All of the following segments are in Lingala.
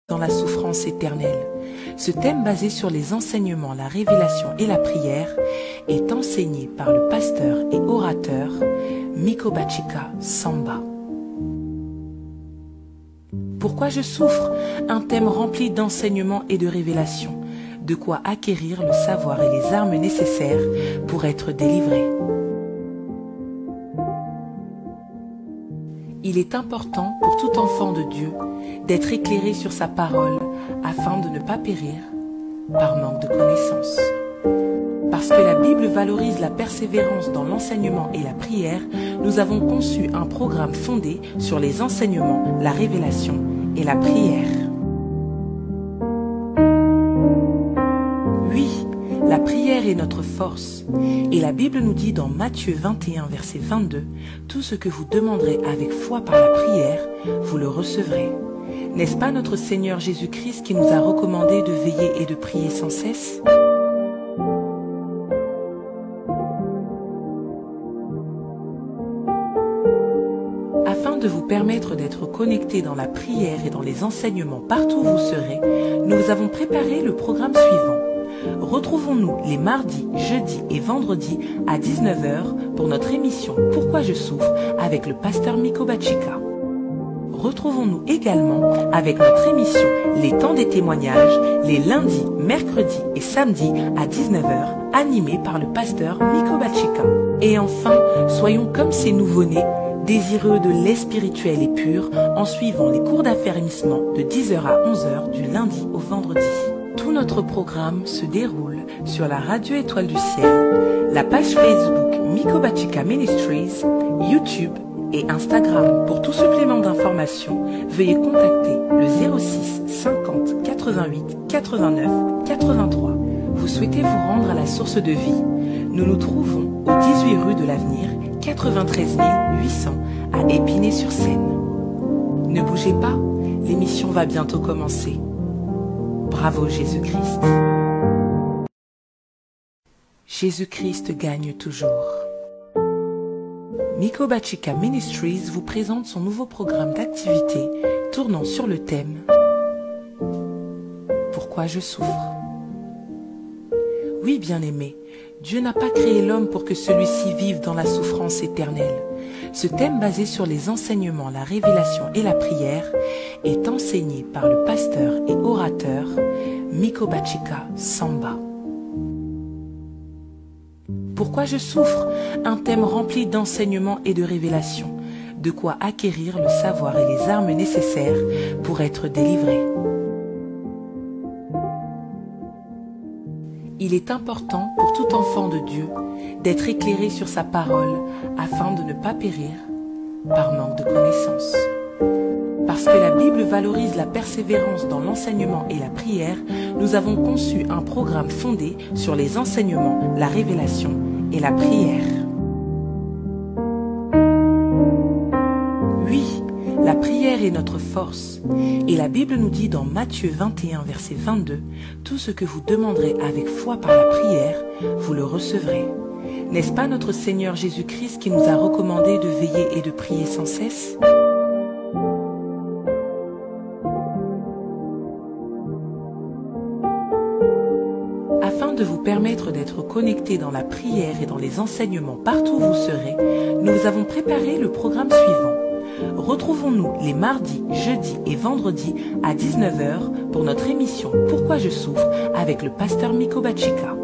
dans la souffrance éternelle. Ce thème basé sur les enseignements, la révélation et la prière est enseigné par le pasteur et orateur Mikobachika Samba. Pourquoi je souffre? Un thème rempli d'enseignements et de révélations, de quoi acquérir le savoir et les armes nécessaires pour être délivré. Il est important pour tout enfant de Dieu d'être éclairé sur sa parole afin de ne pas périr par manque de connaissances. Parce que la Bible valorise la persévérance dans l'enseignement et la prière, nous avons conçu un programme fondé sur les enseignements, la révélation et la prière. Oui, la prière est notre force. Et la Bible nous dit dans Matthieu 21, verset 22, « Tout ce que vous demanderez avec foi par la prière, vous le recevrez. » N'est-ce pas notre Seigneur Jésus-Christ qui nous a recommandé de veiller et de prier sans cesse? Afin de vous permettre d'être connectés dans la prière et dans les enseignements partout où vous serez, nous vous avons préparé le programme suivant. Retrouvons-nous les mardis, jeudis et vendredis à 19 h pour notre émission « Pourquoi je souffre » avec le pasteur Mikobachika. Retrouvons-nous également avec notre émission « Les temps des témoignages » les lundis, mercredis et samedis à 19 h animés par le pasteur Mikobachika. Et enfin, soyons comme ces nouveau-nés, désireux de lait spirituel et pur en suivant les cours d'affermissement de 10 h à 11 h du lundi au vendredi. Tout notre programme se déroule sur la radio Étoile du Ciel, la page Facebook Mikobachika Ministries, YouTube et Instagram. Pour tout supplément d'informations, veuillez contacter le 06 50 88 89 83. Vous souhaitez vous rendre à la source de vie? Nous nous trouvons au 18 rue de l'Avenir, 93 800 à Épinay-sur-Seine. Ne bougez pas, l'émission va bientôt commencer. Bravo Jésus-Christ. Jésus-Christ gagne toujours. Mikobachika Ministries vous présente son nouveau programme d'activité tournant sur le thème « Pourquoi je souffre ?» Oui, bien-aimé, Dieu n'a pas créé l'homme pour que celui-ci vive dans la souffrance éternelle. Ce thème basé sur les enseignements, la révélation et la prière est enseigné par le pasteur et orateur Mikobachika Samba. Pourquoi je souffre? Un thème rempli d'enseignements et de révélations, de quoi acquérir le savoir et les armes nécessaires pour être délivré. Il est important pour tout enfant de Dieu d'être éclairé sur sa parole afin de ne pas périr par manque de connaissances. Parce que la Bible valorise la persévérance dans l'enseignement et la prière, nous avons conçu un programme fondé sur les enseignements, la révélation et la prière. Oui, la prière est notre force. Et la Bible nous dit dans Matthieu 21, verset 22, « Tout ce que vous demanderez avec foi par la prière, vous le recevrez. » N'est-ce pas notre Seigneur Jésus-Christ qui nous a recommandé de veiller et de prier sans cesse? Afin de vous permettre d'être connectés dans la prière et dans les enseignements partout où vous serez, nous vous avons préparé le programme suivant. Retrouvons-nous les mardis, jeudis et vendredis à 19 h pour notre émission « Pourquoi je souffre » avec le pasteur Mikobachika.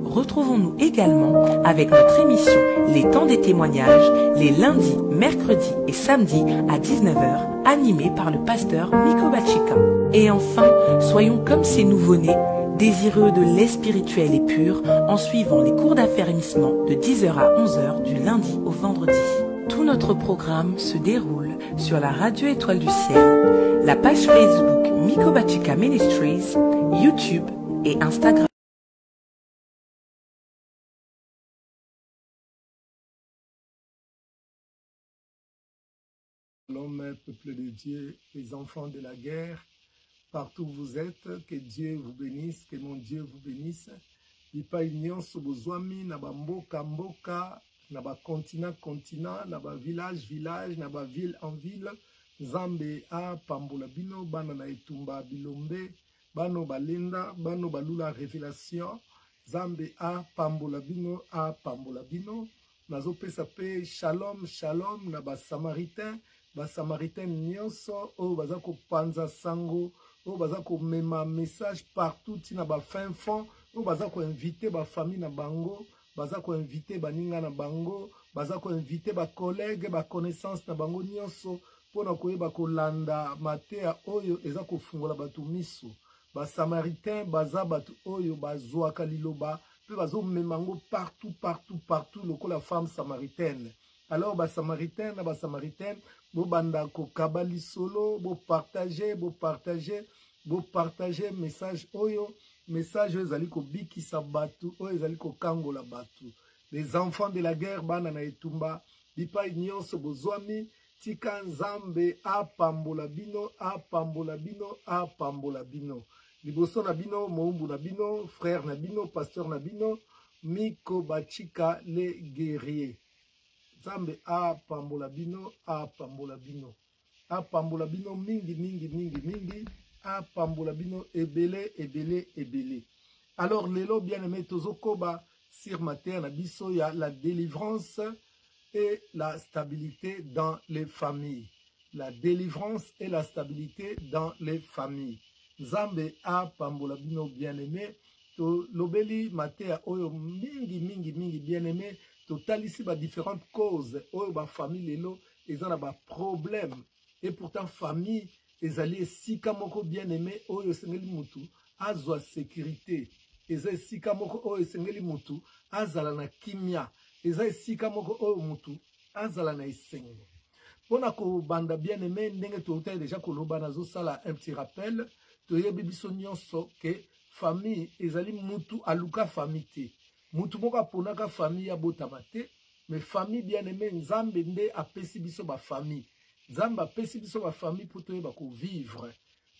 Retrouvons-nous également avec notre émission « Les temps des témoignages » les lundis, mercredis et samedis à 19 h animés par le pasteur Mikobachika. Et enfin, soyons comme ces nouveau-nés, désireux de lait spirituel et pur en suivant les cours d'affermissement de 10 h à 11 h du lundi au vendredi. Tout notre programme se déroule sur la radio Étoile du Ciel, la page Facebook Mikobachika Ministries, YouTube et Instagram. L'homme, peuple de Dieu, les enfants de la guerre, partout où vous êtes, que Dieu vous bénisse, que mon Dieu vous bénisse. Ipa union sobozwami na ba mboka mboka, na ba continent continent, na ba village village, na ba ville en ville. Nzambe apambola bino bana na etumba bilombe bano balenda bano balula révélation Nzambe apambola bino nazopesa pe shalom shalom na basamaritain nyonso oyo baza kopanza sango oyo baza komema message partout tina ba fin fond oyo baza koinvite bafamille na bango baza koinvite baninga na bango baza koinvite bakolege baconnaissance na bango nyonso mpona koyeba kolanda mateya oyo eza kofungola bato miso basamaritain baza bato oyo bazwaka liloba mpe bazomema yango partout lokola femme samaritaine. Alors basamaritain na basamaritaine bobanda kokaba lisolo bopartage message oyo ezali kobikisa bato oyo ezali kokangola bato. Les enfants de la guerre bana na etumba bipai nyonso bozwami tika Nzambe apambola bino liboso na bino moumbu na bino frère na bino pasteur na bino Miko Bachika le guerrier. Nzambe apambola bino mingi apambola bino ebele. Alors lelo bien aimé tozokoba sur matin na biso ya la délivrance et la stabilité dans les familles. La délivrance et la stabilité dans les familles. Nzambe apambola bino bien aimé to lobeli matea oyo mingi bien aimé to talisi ba différentes causes oyo ba famille lelo ezana ba problème et pourtant famille ezali esika moko bien aimé oyo sengeli mutu azwa sécurité eza esika moko oyo sengeli mutu azala na kimia eza esika moko oyo mutu azala na esengo. Pona ko banda bien aimé ndenge to uta déjà koloba nazo sala un petit rappel toyebi biso nyonso ke famille ezali mutu aluka famille te mutu moko aponaka famille ya botama te mais famille bien aimé Nzambe nde apesi biso ba famille. Nzambe apesi biso ba famille pour toyeba ko vivre.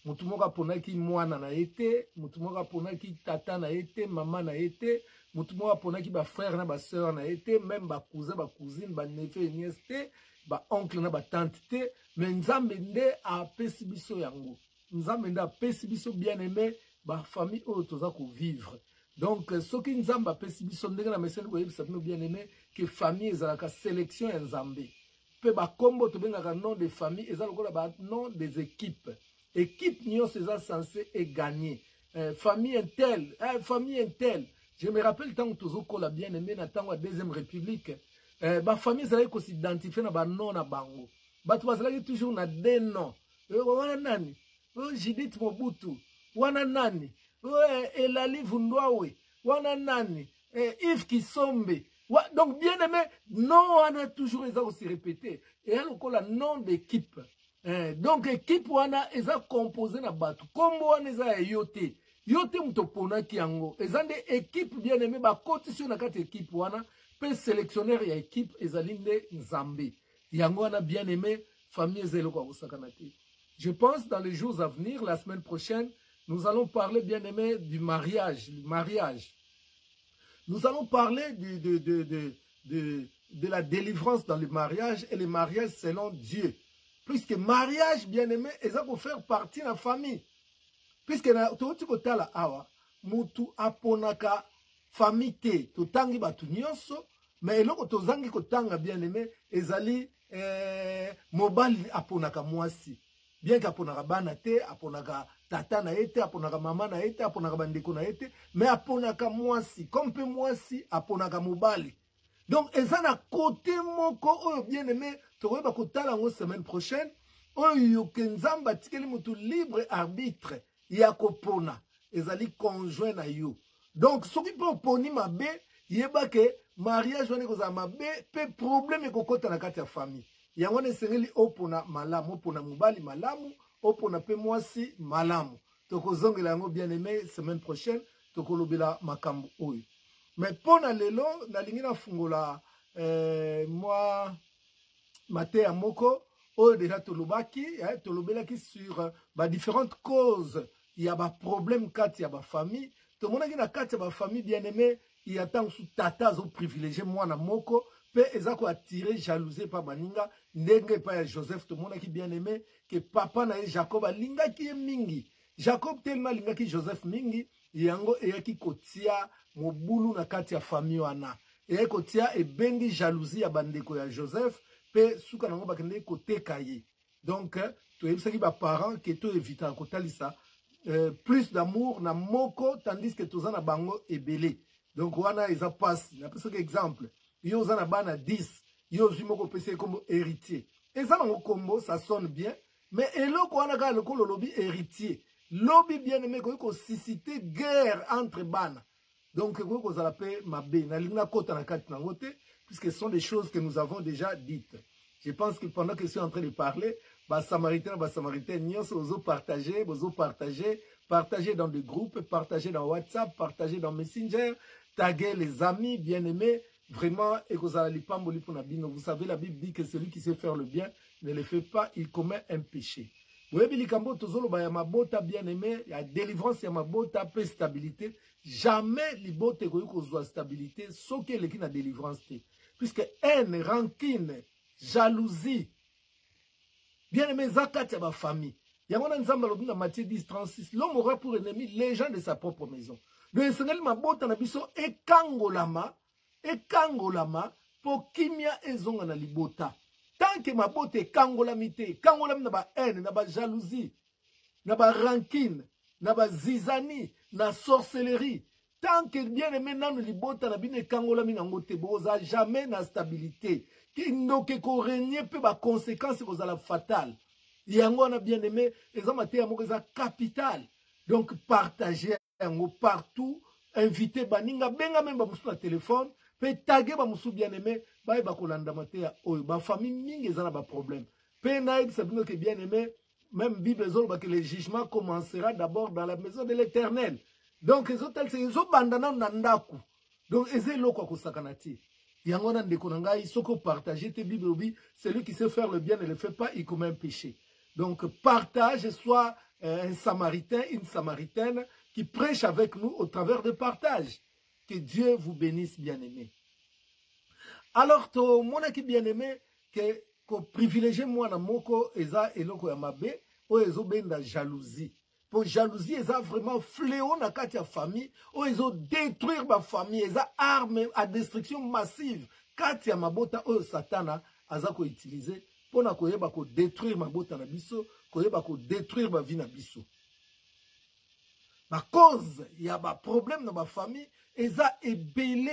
Mutu moko aponaki mwana na ete, mutu moko aponaki tata na ete, mama na ete, mutu moko aponaki ba frère na ba sœur na ete, même ba cousin ba cousine ba neveu et nièce te, ba oncle na ba tante te, mais Nzambe nde apesi biso yango. Nzambe nde apesi biso bien aimé ba famille oyo toza ko vivre. Donc soki Nzambe apesi biso ndenge na meseni koyebisa bino bien aimé que famille ezalaka sélection ya Nzambe. Pe ba kombo to bengaka nom de famille eza lokola ba nom des équipes. Équipe nyonso eza censé gagner. Famille intel, famille intel. Je me rappelle tant que tozokola bien aimé na tango ya deuxième république. Ba famille ezalaki ko s'identifier na ba nom na bango. Bato bazalaki toujours na des noms. Wana nani? Judith Mobutu. Wana nani? Elali Vundwawe. Wana nani? Yves Kisombe. Donc bien aimé, non wana toujours eza aussi répété. Et alors qu'on a nom d'équipe. Donc équipe wana eza composé na bato. Kombo wana eza yote. Yote mutopona kiango. Eza nde équipe bien aimé ba cotisation na kati équipe wana pe sélectionneur ya équipe ezali nde Nzambe. Yango wana bien aimé famille ezelo kwa kusakana te. Je pense dans les jours à venir, la semaine prochaine, nous allons parler, bien aimé, du mariage. Nous allons parler de la délivrance dans le mariage et le mariage selon Dieu. Puisque mariage, bien aimé, ça pour faire partie de la famille. Puisque tu kotala awa, mutu aponaka famille te, to tangi batu nyonso, mais eloko to zangi kotanga bien aimé, ezali mobali aponaka mwasi. Bien qu'aponaka bana te, aponaka tata na ete, aponaka mama na ete, aponaka bandeko na ete, mais aponaka mwasi, comme pe mwasi, aponaka mobali. Donc, eza na côté moko, oyo bien aimé, tokoyeba kotala ngo semaine prochaine, oyo ke Nzambe atikeli mutu libre arbitre, ya kopona, ezali conjoint na yo. Donc, soki pe oponi mabe, yeba ke mariage wane kozala mabe, pe problème ekokota na kati ya famille. Yango nesengeli opona malamu, opona mobali malamu, opona pe mwasi malamu. Tokozongela yango bien aimé semaine prochaine, tokolobela makambo oyo. Mais pona lelo, nalingi na fungola moi Matea Moko, oyo déjà tolobelaki sur différentes causes. Il y a ba problème kati ya ba famille. Tomonaki na kati ya ba famille bien aimé, il y a tant sous tata zo privilégié moi na moko. pe ezako attirer jalousie pa baninga ndenge pa ya Joseph to mona ki bien aimé que papa na Jacob alinga ki mingi Jacob tellement linga ki Joseph mingi yango eyaki kotia mobulu na kati ya famille wana eyaki kotia ebengi jalousie ya bandeko ya Joseph pe suka nango bakende koteka ye donc toyebisaki ba parents que to éviter kotalisa plus d'amour na moko tandis que tozana bango ebele donc wana eza passe na pesa exemple yo zana bana 10 yo zimoko pese comme héritier eza nango kombo ça sonne bien mais eloko wana ka lokolo lobi héritier lobi bien aimé ko susciter guerre entre bana donc ko za la paix mabe na linga kota na kati nango te puisque ce sont des choses que nous avons déjà dites. Je pense que pendant que je suis en train de parler Samaritain, nous partager dans des groupes, partager dans WhatsApp, partager dans Messenger, taguer les amis bien-aimés, vraiment, et vous savez, la Bible dit que celui qui sait faire le bien ne le fait pas, il commet un péché. Vous voyez, bien-aimé, il y a délivrance, il y a paix, stabilité. Jamais libote ko stabilité, sauf que l'équipe a délivrance. Puisque haine, rancune, jalousie, bien-aimé, zakati ya famille. Yamona nzamba lobi na Matthieu 10:36. L'homme aura pour ennemi les gens de sa propre maison. Le Seigneur mabota na biso ekangolama po kimia ezonga na libota. Tant que mabota ekangolami te, ekangolami na ba haine, na ba jalousie, na ba rancune, na ba zizani, na sorcellerie. Tant que bien-aimé nanu libota na bine ekangolami na ngote boza jamais na stabilité. Qui n'oke ko régner pe ba conséquences ko la fatale. Yango na bien aimé, ezamate yamoko za capital. Donc partager yango partout, inviter baninga benga même ba musu na téléphone, pe taguer ba musu bien aimé, ba ba kolanda mate ya oyo ba famille mingi ezana ba problème. Pe naib sabino que bien aimé, même Bible zolo ba que le jugement commencera d'abord dans la maison de l'Éternel. Donc les hôtels c'est zo bandana na ndaku. Donc ezelo ko sakanati. Yangona ndekonangai soko partager tes Bible, celui qui sait faire le bien ne le fait pas, il commet un péché. Donc partage, soit un samaritain, une samaritaine qui prêche avec nous au travers de partage. Que Dieu vous bénisse, bien-aimés. Alors, to mona ki bien-aimé, que privilégier moi na moko eza eloko ya mabe, o ezo benda jalousie. Pour jalousie, eza vraiment fléau na kati ya famille, o ezo détruire ma famille, eza arme à destruction massive. Kati ya mabota o satana aza ko utiliser pour na koyeba ko détruire mabota na biso, koyeba ko détruire ma vie na biso. Ma cause, il y a ba problème dans ma famille, eza ebele.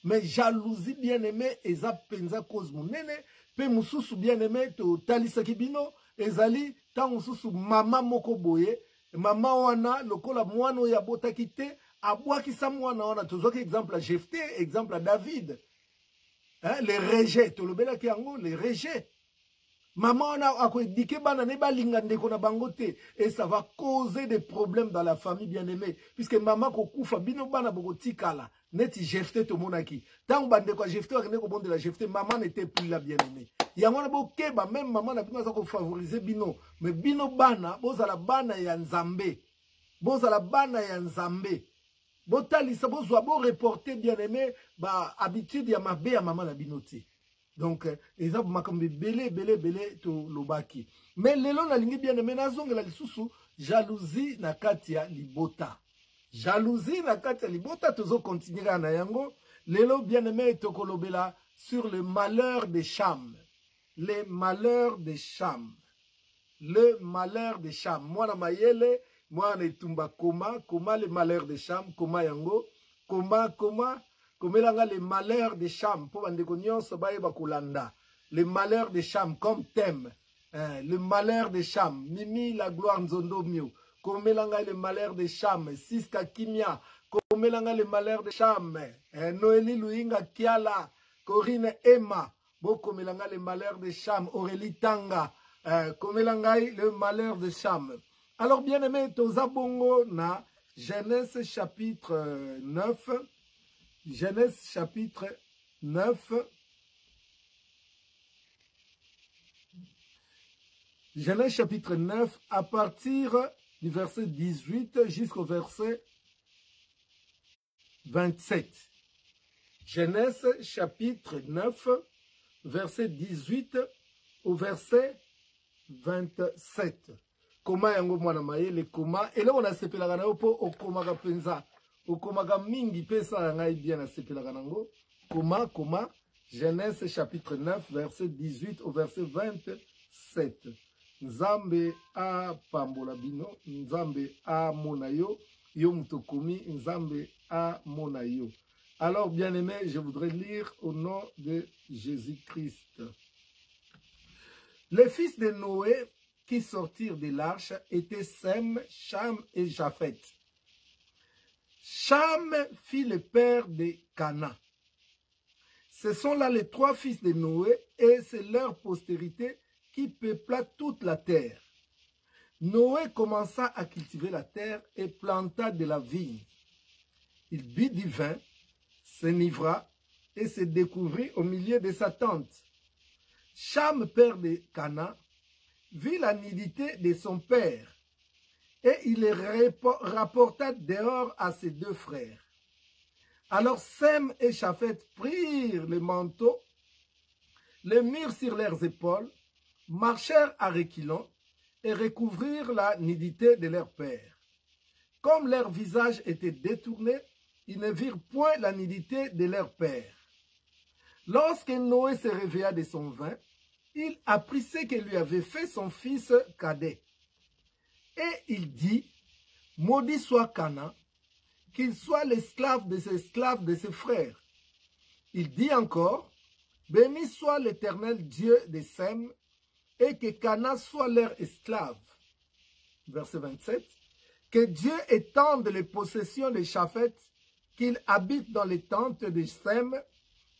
Mais jalousie bien-aimé, eza penza cause monene, pe mususu bien-aimé to talisa kibino, ezali tant mususu mama moko boye, mama wana lokola mwana ya bota kite, abwaki sa mwana wana, tozoki exemple à Jephthé, exemple à David. Hein, les rejets, tolobela ki yango, les rejets. Maman a dit bana ne balinga ndeko na bangote et ça va causer des problèmes dans la famille bien-aimée puisque maman ko kufa bino bana boko tikala neti Jephthé to monaki tant bande ko Jephthé akene ko bonde la Jephthé maman n'était plus là bien-aimée yango na bokeba même maman na bino za ko favoriser bino mais bino bana bozala bana ya Nzambe botalisa bozwa bo reporter bien-aimé ba habitude ya mabe ya maman na bino te. Donc, exemple, makambe belé to lobaki. Mais lelo na lingi bien aimé nazonga la lisusu jalousie na katia libota. Jalousie na katia libota tozo continuer na yango. Lelo bien aimé to kolobela sur le malheur de Cham. Le malheur de Cham. Le malheur de Cham. Moi na mayele, moi na itumba koma le malheur de Cham, koma yango, koma comme les malheurs de Cham, pour les malheurs de Cham comme thème, le malheur de Cham, Mimi la gloire Nzondo Mio, comme les malheurs de Cham, Siska Kimia, comme les malheurs de Cham, Noélie Louinga Kiala, Corinne Emma, comme les malheurs de Cham, Aurélie Tanga, comme le malheur de Cham. Alors bien aimé, Tozabongo na Genèse chapitre 9. Genèse chapitre 9. Genèse chapitre 9 à partir du verset 18 jusqu'au verset 27. Genèse chapitre 9, verset 18 au verset 27. Koma yango mwana mayele koma ele on a sepelaka na yo po okomaka penza okomaka mingi pesa ya ngai bien asepelaka nango koma Genèse chapitre 9 verset 18 au verset 27. Nzambe a pambola bino, Nzambe a mona yo, yo mutokomi, Nzambe a mona yo. Alors bien aimé, je voudrais lire au nom de Jésus-Christ. Les fils de Noé qui sortirent de l'arche étaient Sem, Cham et Japheth. Cham fit le père de Cana. Ce sont là les 3 fils de Noé et c'est leur postérité qui peupla toute la terre. Noé commença à cultiver la terre et planta de la vigne. Il but du vin, s'enivra et se découvrit au milieu de sa tente. Cham, père de Cana, vit la nudité de son père et il les rapporta dehors à ses 2 frères. Alors Sem et Japheth prirent les manteaux, les mirent sur leurs épaules, marchèrent à reculons et recouvrirent la nudité de leur père. Comme leur visage était détourné, ils ne virent point la nudité de leur père. Lorsque Noé se réveilla de son vin, il apprit ce que lui avait fait son fils cadet. Et il dit, maudit soit Cana, qu'il soit l'esclave de ses frères. Il dit encore, béni soit l'Éternel Dieu de Sem, et que Cana soit leur esclave. Verset 27. Que Dieu étende les possessions de Japheth, qu'il habite dans les tentes de Sem,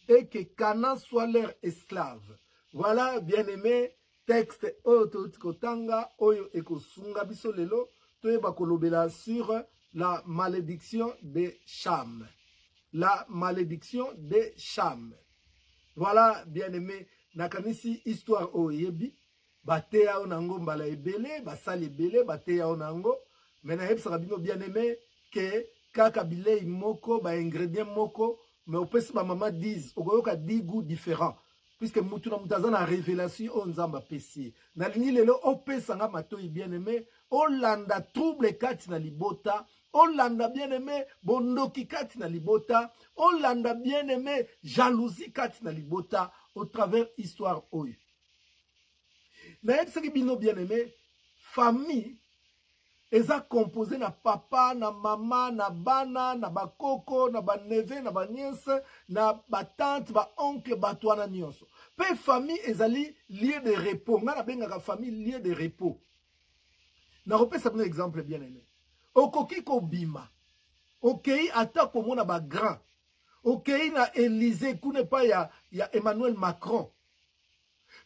et que Cana soit leur esclave. Voilà, bien-aimé, texte Oyo Kotanga, Oyo Ekosunga Bisolelo, Toyeba Kolobela sur la malédiction de Cham. La malédiction de Cham. Voilà, bien-aimé, nakanisi histoire oyebi, bateya onango mbala ebele, basali ebele, bateya onango, mena hebsa bino bien-aimé, que kaka bilei moko, ba ingrédient moko, mais au pesi ba maman disent, okoyoka 10 goûts différents. Puisque mutuna mutazana révélation on nzamba pesi. Na lingi lelo opesanga matoi bien-aimé, Olanda trouble kati na libota, Olanda bien-aimé bondoki kati na libota, Olanda bien-aimé jalousie kati na libota au travers histoire oyo. Na ebsaki bino bien-aimé, famille eza composé na papa, na mama, na bana, na bakoko, na baneve, na baniese, na batante, ba oncle, batwana nyonso. Pe famille ezali lieu de repos. Nga na bengaka famille lieu de repos. Na repesa un exemple bien aimé. Okoki ko bima. Okei ata komona ba grand. Okei na Élysée kune pa ya Emmanuel Macron.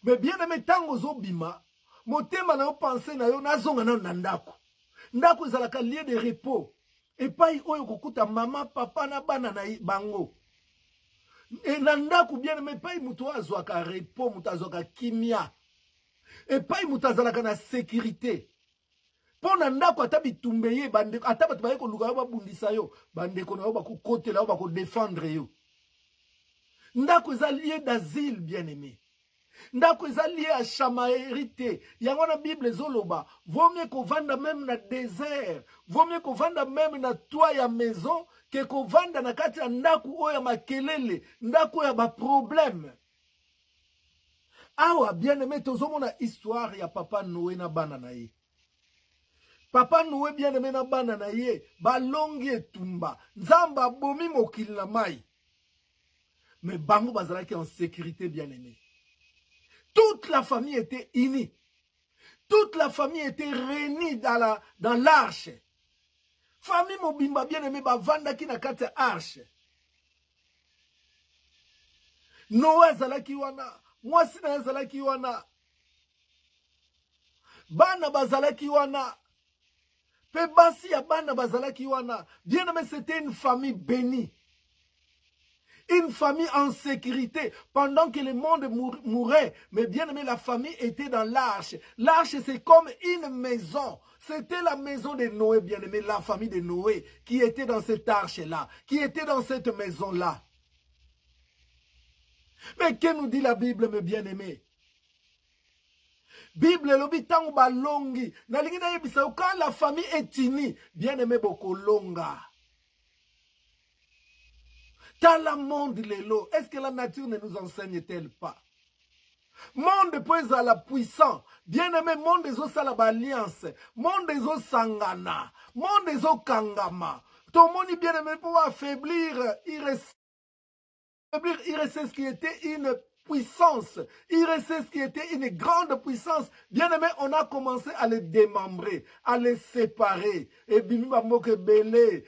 Mais bien aimé tango zo bima, motema na yo pense na yo nazonga na ndako. Ndako ezalaka lieu de repos. Epai oyo kokuta mama, papa na bana na bango. Et na ndako bien aimé epai mutu azwaka repos, mutu azwaka kimia. Epai mutu azalaka na sécurité. Pona ndako ata bitumbe ye bandeko ata bato baye koluka yo babundisa yo bandeko na yo bakokotela yo bakodefendre yo. Ndako eza lieu d'asile bien aimé. Ndako eza lié à chamaérité. Yango na Bible zoloba. Vaut mieux qu'on vende même na désert. Vaut mieux qu'on vende même na toit ya maison que qu'on vende na kati ya ndako oya makelele. Ndako ya ba problème. Awa bien aimé tozomona histoire ya papa Noé na bana na ye. Papa Noé bien aimé na bana na ye. Balongi etumba. Nzamba bomi mokili na mai. Mais bango bazalaki en sécurité bien aimé. Toute la famille était unie. Toute la famille était réunie dans l'arche. Famille mobimba bien aimé ba vanda ki na kati arche. Noé zalaki wana, mwasi na zalaki wana. Bana bazalaki wana. Pe basi ya bana bazalaki wana. Bien aimé c'était une famille bénie. Une famille en sécurité pendant que le monde mourait. Mais bien aimé, la famille était dans l'arche. L'arche, c'est comme une maison. C'était la maison de Noé, bien aimé, la famille de Noé qui était dans cette arche-là, qui était dans cette maison-là. Mais que nous dit la Bible, mes bien-aimés? Bible l'habitant balongi. Quand la famille est unie, bien-aimé beaucoup longa. Dans le monde lelo, est-ce que la nature ne nous enseigne-t-elle pas? Monde peut à la puissance. Bien-aimé, monde des os à la alliance. Monde des os sangana. Monde des os kangama. Ton monde bien-aimé pour affaiblir, il reste ce qui était une puissance. Il restait ce qui était une grande puissance. Bien-aimé, on a commencé à les démembrer, à les séparer. Et bimi bamboke belé,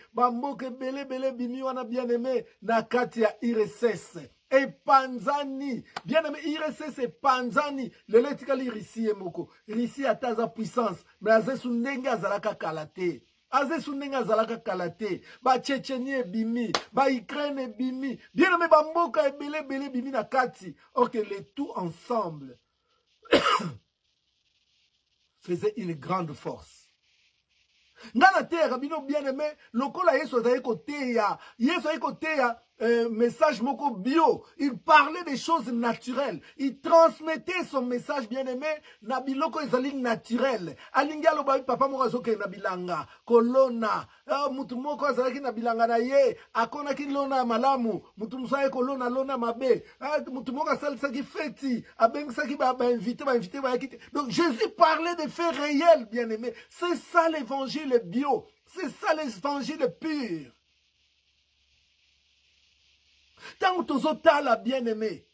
bimi wana bien-aimé, nakatia IRSS. Et Panzani, bien-aimé, IRSS et Panzani, le letikali Rissi et Moko. Rissi a taza puissance, mais azesu nenga zalaka kalate. Azesu nenga zalaka kalate, ba Tchétchénie bimi, ba Ukraine bimi, bien aimé bamboka ebele bimi na kati. Ok, les tout ensemble faisaient une grande force. Dans la terre, bien aimé, lokola yeso zaye koteya, message moko bio. Il parlait des choses naturelles. Il transmettait son message bien-aimé na biloko ezali naturel. Alinga lo ba papa moko azoke na bilanga, kolona, mutu moko azalaki na bilanga na ye, akona ki lona malamu, mutu musaye kolona lona mabe, mutu moko asalisaki feti, abengisaki ba invité ba yakite. Donc Jésus parlait des faits réels, bien-aimé. C'est ça l'évangile bio. C'est ça l'évangile pur. Tant que la bien-aimé,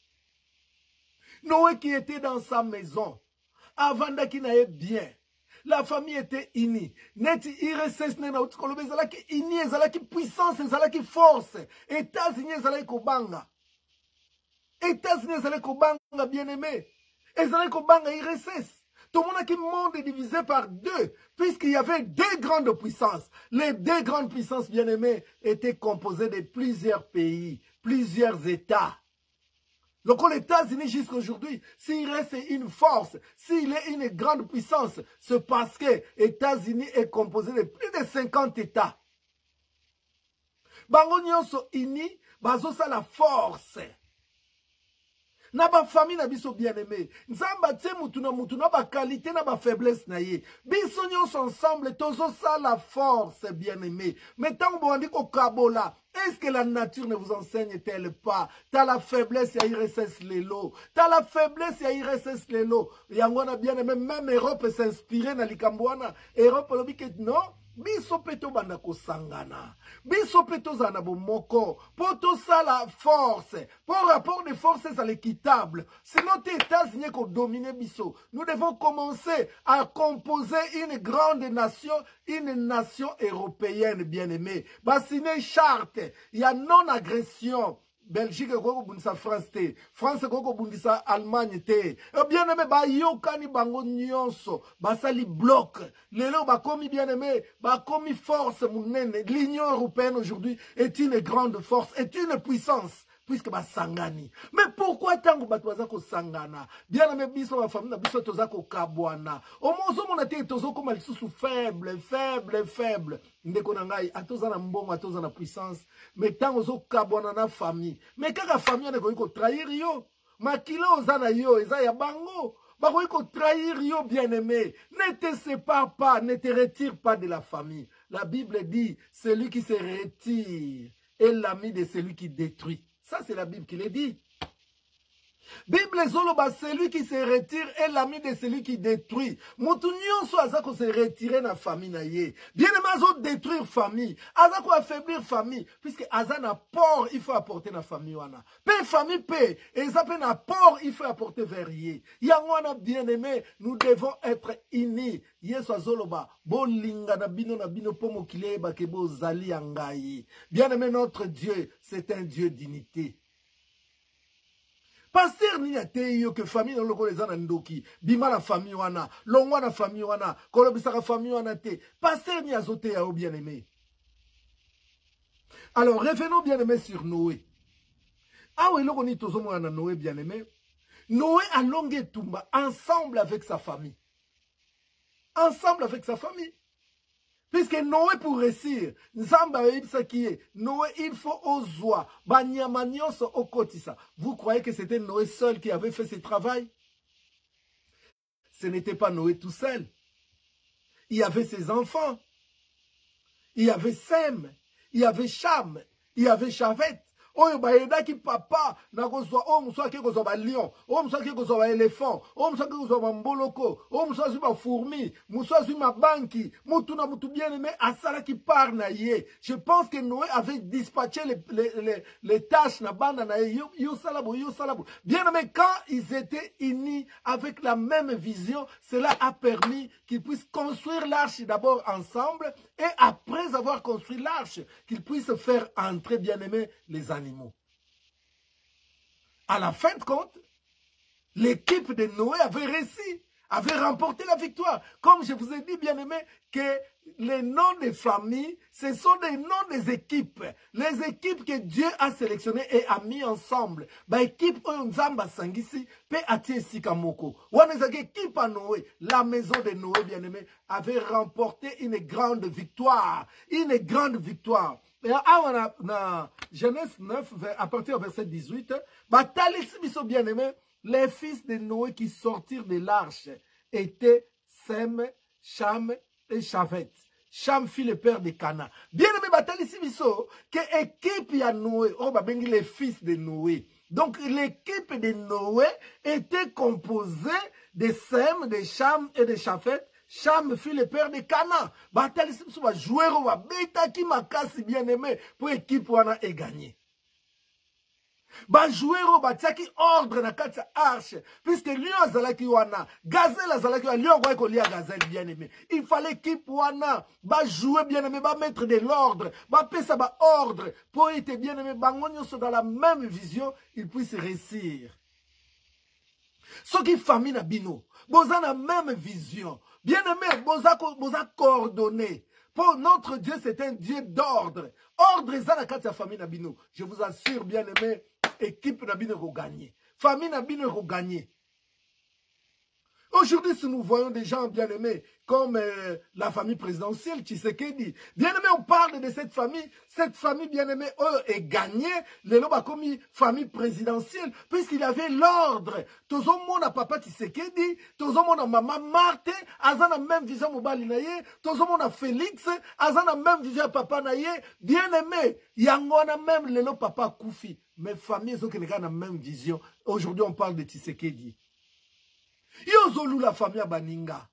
Noé qui était dans sa maison, avant qu'il n'ait bien, la famille était unie. Net IRSS nena utikolobe zalaki unie, zalaki puissance, zalaki force. États-Unis zalaki kobanga. États-Unis zalaki kobanga bien-aimé. Et zalaki kobanga IRSS. Tout le monde est divisé par deux, puisqu'il y avait deux grandes puissances. Les deux grandes puissances bien-aimées étaient composées de plusieurs pays, plusieurs États. Donc les États-Unis jusqu'à aujourd'hui, s'il reste une force, s'il est une grande puissance, c'est parce que les États-Unis est composé de plus de 50 États. Bango nyonso ini, bazo sa la force. Na ba famille na biso bien-aimé. Nzamba tse mutu na ba qualité na ba faiblesse na ye. Biso nyonso ensemble tozo sa la force bien-aimé. Mais tant bon dit ko kabola, est-ce que la nature ne vous enseigne-t-elle pas? T'as la faiblesse ya IRSS lelo. T'as la faiblesse ya IRSS lelo. Yangona bien-aimé, même Europe s'inspirer na likambwana. Europe lobi que non. Biso peto banda ko sangana. Biso peto zana bomoko. Poto sa la force. Pour rapport de forces à l'équitable. C'est notre États-Unis qui domine biso. Nous devons commencer à composer une grande nation, une nation européenne bien-aimée. Bassine charte. Il y a non-agression. Belgique koko bundisa France te, France koko bundisa Allemagne te. Bien aimé ba yokani bango nyonso, basali bloc. Lelo ba komi bien aimé, ba komi force munene. L'Union européenne aujourd'hui est une grande force, est une puissance. Puisque ba sangani. Mais pourquoi tango batwaza ko sangana? Bien aimé biso ba famille na biso toza ko kabwana. Omozo monate tozo ko malisusu faible. Ndeko na ngai atoza na mbongo atoza na puissance. Mais tango zo kabwana na famille. Mais kaka famille ne ko trahir yo. Makilo ozana yo eza ya bango. Ba ko trahir yo bien aimé. Ne te sépare pas, ne te retire pas de la famille. La Bible dit celui qui se retire est l'ami de celui qui détruit. Ça, c'est la Bible qui le dit. Bible zoloba, celui qui se retire est l'ami de celui qui détruit. Moutounion soit azako se retirer na famille na ye. Bien aimé azo détruire famille. Azako affaiblir famille. Puisque aza na port, il faut apporter na famille wana. Pe famille pe. Et ça pe na port, il faut apporter vers ye. Yangwana bien aimé, nous devons être unis. Yeso azoloba, bo linga na bino pomo kileba kebo zali yangai. Bien aimé, notre Dieu, c'est un Dieu d'unité. Pasteur ni ate yo que famille dans le ko les ndoki bima la famille wana longwa na famille wana kolobisaka famille wana te pasteur ni azote ya bien aimé. Alors revenons bien aimé sur Noé. Ah oui loko ni tozo mwana Noé bien aimé. Noé a longué tumba ensemble avec sa famille. Ensemble avec sa famille. Puisque Noé pour réussir, Noé, il faut ozoa, okotisa. Vous croyez que c'était Noé seul qui avait fait ce travail? Ce n'était pas Noé tout seul. Il y avait ses enfants. Il y avait Sem. Il y avait Cham. Il y avait Chavet. Oyo bayedaki papa na kozwa o musaki kozwa ba lion, o musaki kozwa ba éléphant, o musaki kozwa ba mboloko, o musaki ba fourmi, musaki ma banki, mutu na mutu bien aimé asala qui part na ye. Je pense que Noé avait dispatché les tâches na banda na ye, yo salabo. Bien aimé, quand ils étaient unis avec la même vision, cela a permis qu'ils puissent construire l'arche d'abord ensemble et après avoir construit l'arche, qu'ils puissent faire entrer bien aimé les animaux. À la fin de compte, l'équipe de Noé avait réussi, avait remporté la victoire. Comme je vous ai dit, bien aimé, que les noms des familles, ce sont des noms des équipes. Les équipes que Dieu a sélectionnées et a mis ensemble. Bah, équipe Nzamba Sangisi, pe atie Sikamoko. Wanezake équipe à Noé, la maison de Noé, bien aimé, avait remporté une grande victoire. Une grande victoire. Et à Genèse 9, à partir du verset 18, bien aimé, les fils de Noé qui sortirent de l'arche étaient Sem, Cham et Chavet. Cham fit le père de Cana. Bien aimé, que l'équipe de Noé, les fils de Noé. Donc l'équipe de Noé était composée de Sem, de Cham et de Chavet. Cham fut le père de Cana. Batali si ba joueur wa beta ki makasi bien aimé pour équipe wana e gagner. Ba joueur ba tiaki ordre na kati arche puisque lion azalaki wana, gazelle azalaki wana, lion kwa ko lia gazelle bien aimé. Il fallait équipe wana ba jouer bien aimé, ba mettre de l'ordre, ba pesa ba ordre pour être bien aimé bangonyo so dans la même vision, ils puissent réussir. Ce qui famille na bino, boza na même vision. Bien-aimé, boza coordonné. Pour notre Dieu, c'est un Dieu d'ordre. Ordre est la famille Nabino. Je vous assure, bien-aimé, équipe Nabino va gagner. Famille Nabino va gagner. Aujourd'hui, si nous voyons des gens bien-aimés comme la famille présidentielle, Tshisekedi, bien-aimé, on parle de cette famille bien-aimée est gagnée, les loba comme famille présidentielle, puisqu'il avait l'ordre. Tout le monde a papa Tshisekedi, tout le monde a maman Marthe, azan a même vision mobile naye, tout le monde a Félix, azan a même vision papa naye, bien-aimé, yangona même les loba papa Koufi, mais famille sont qui n'ont la même vision. Aujourd'hui, on parle de Tshisekedi. Yozolu la famille à Baninga.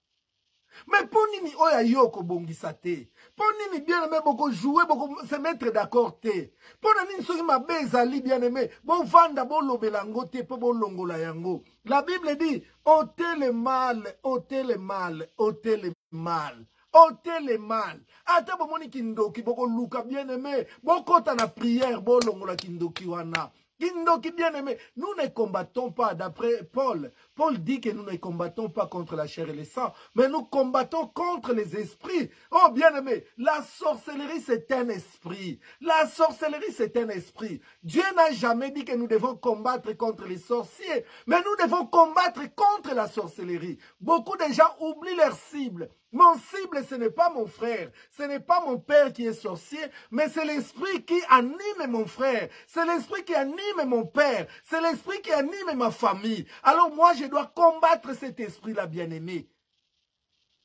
Mais pour nini oya yoko bongisa te. Pour nini bien aimé beaucoup jouer, beaucoup se mettre d'accord te. Pour nini soki ma bezali bien aimé, bon vanda bon lobelango te, bon longola yango. La Bible dit, ôtez le mal, ôtez le mal, ôtez le mal. Ôtez le mal. Ata bomoni kindoki, boko luka bien aimé, boko ta na prière, bon longola kindoki wana. Kindoki bien aimé, nous ne combattons pas, d'après Paul. Paul dit que nous ne combattons pas contre la chair et le sang, mais nous combattons contre les esprits. Oh bien aimé, la sorcellerie c'est un esprit. La sorcellerie c'est un esprit. Dieu n'a jamais dit que nous devons combattre contre les sorciers, mais nous devons combattre contre la sorcellerie. Beaucoup de gens oublient leur cible. Mon cible, ce n'est pas mon frère, ce n'est pas mon père qui est sorcier, mais c'est l'esprit qui anime mon frère, c'est l'esprit qui anime mon père, c'est l'esprit qui anime ma famille. Alors moi, je dois combattre cet esprit-là, bien-aimé.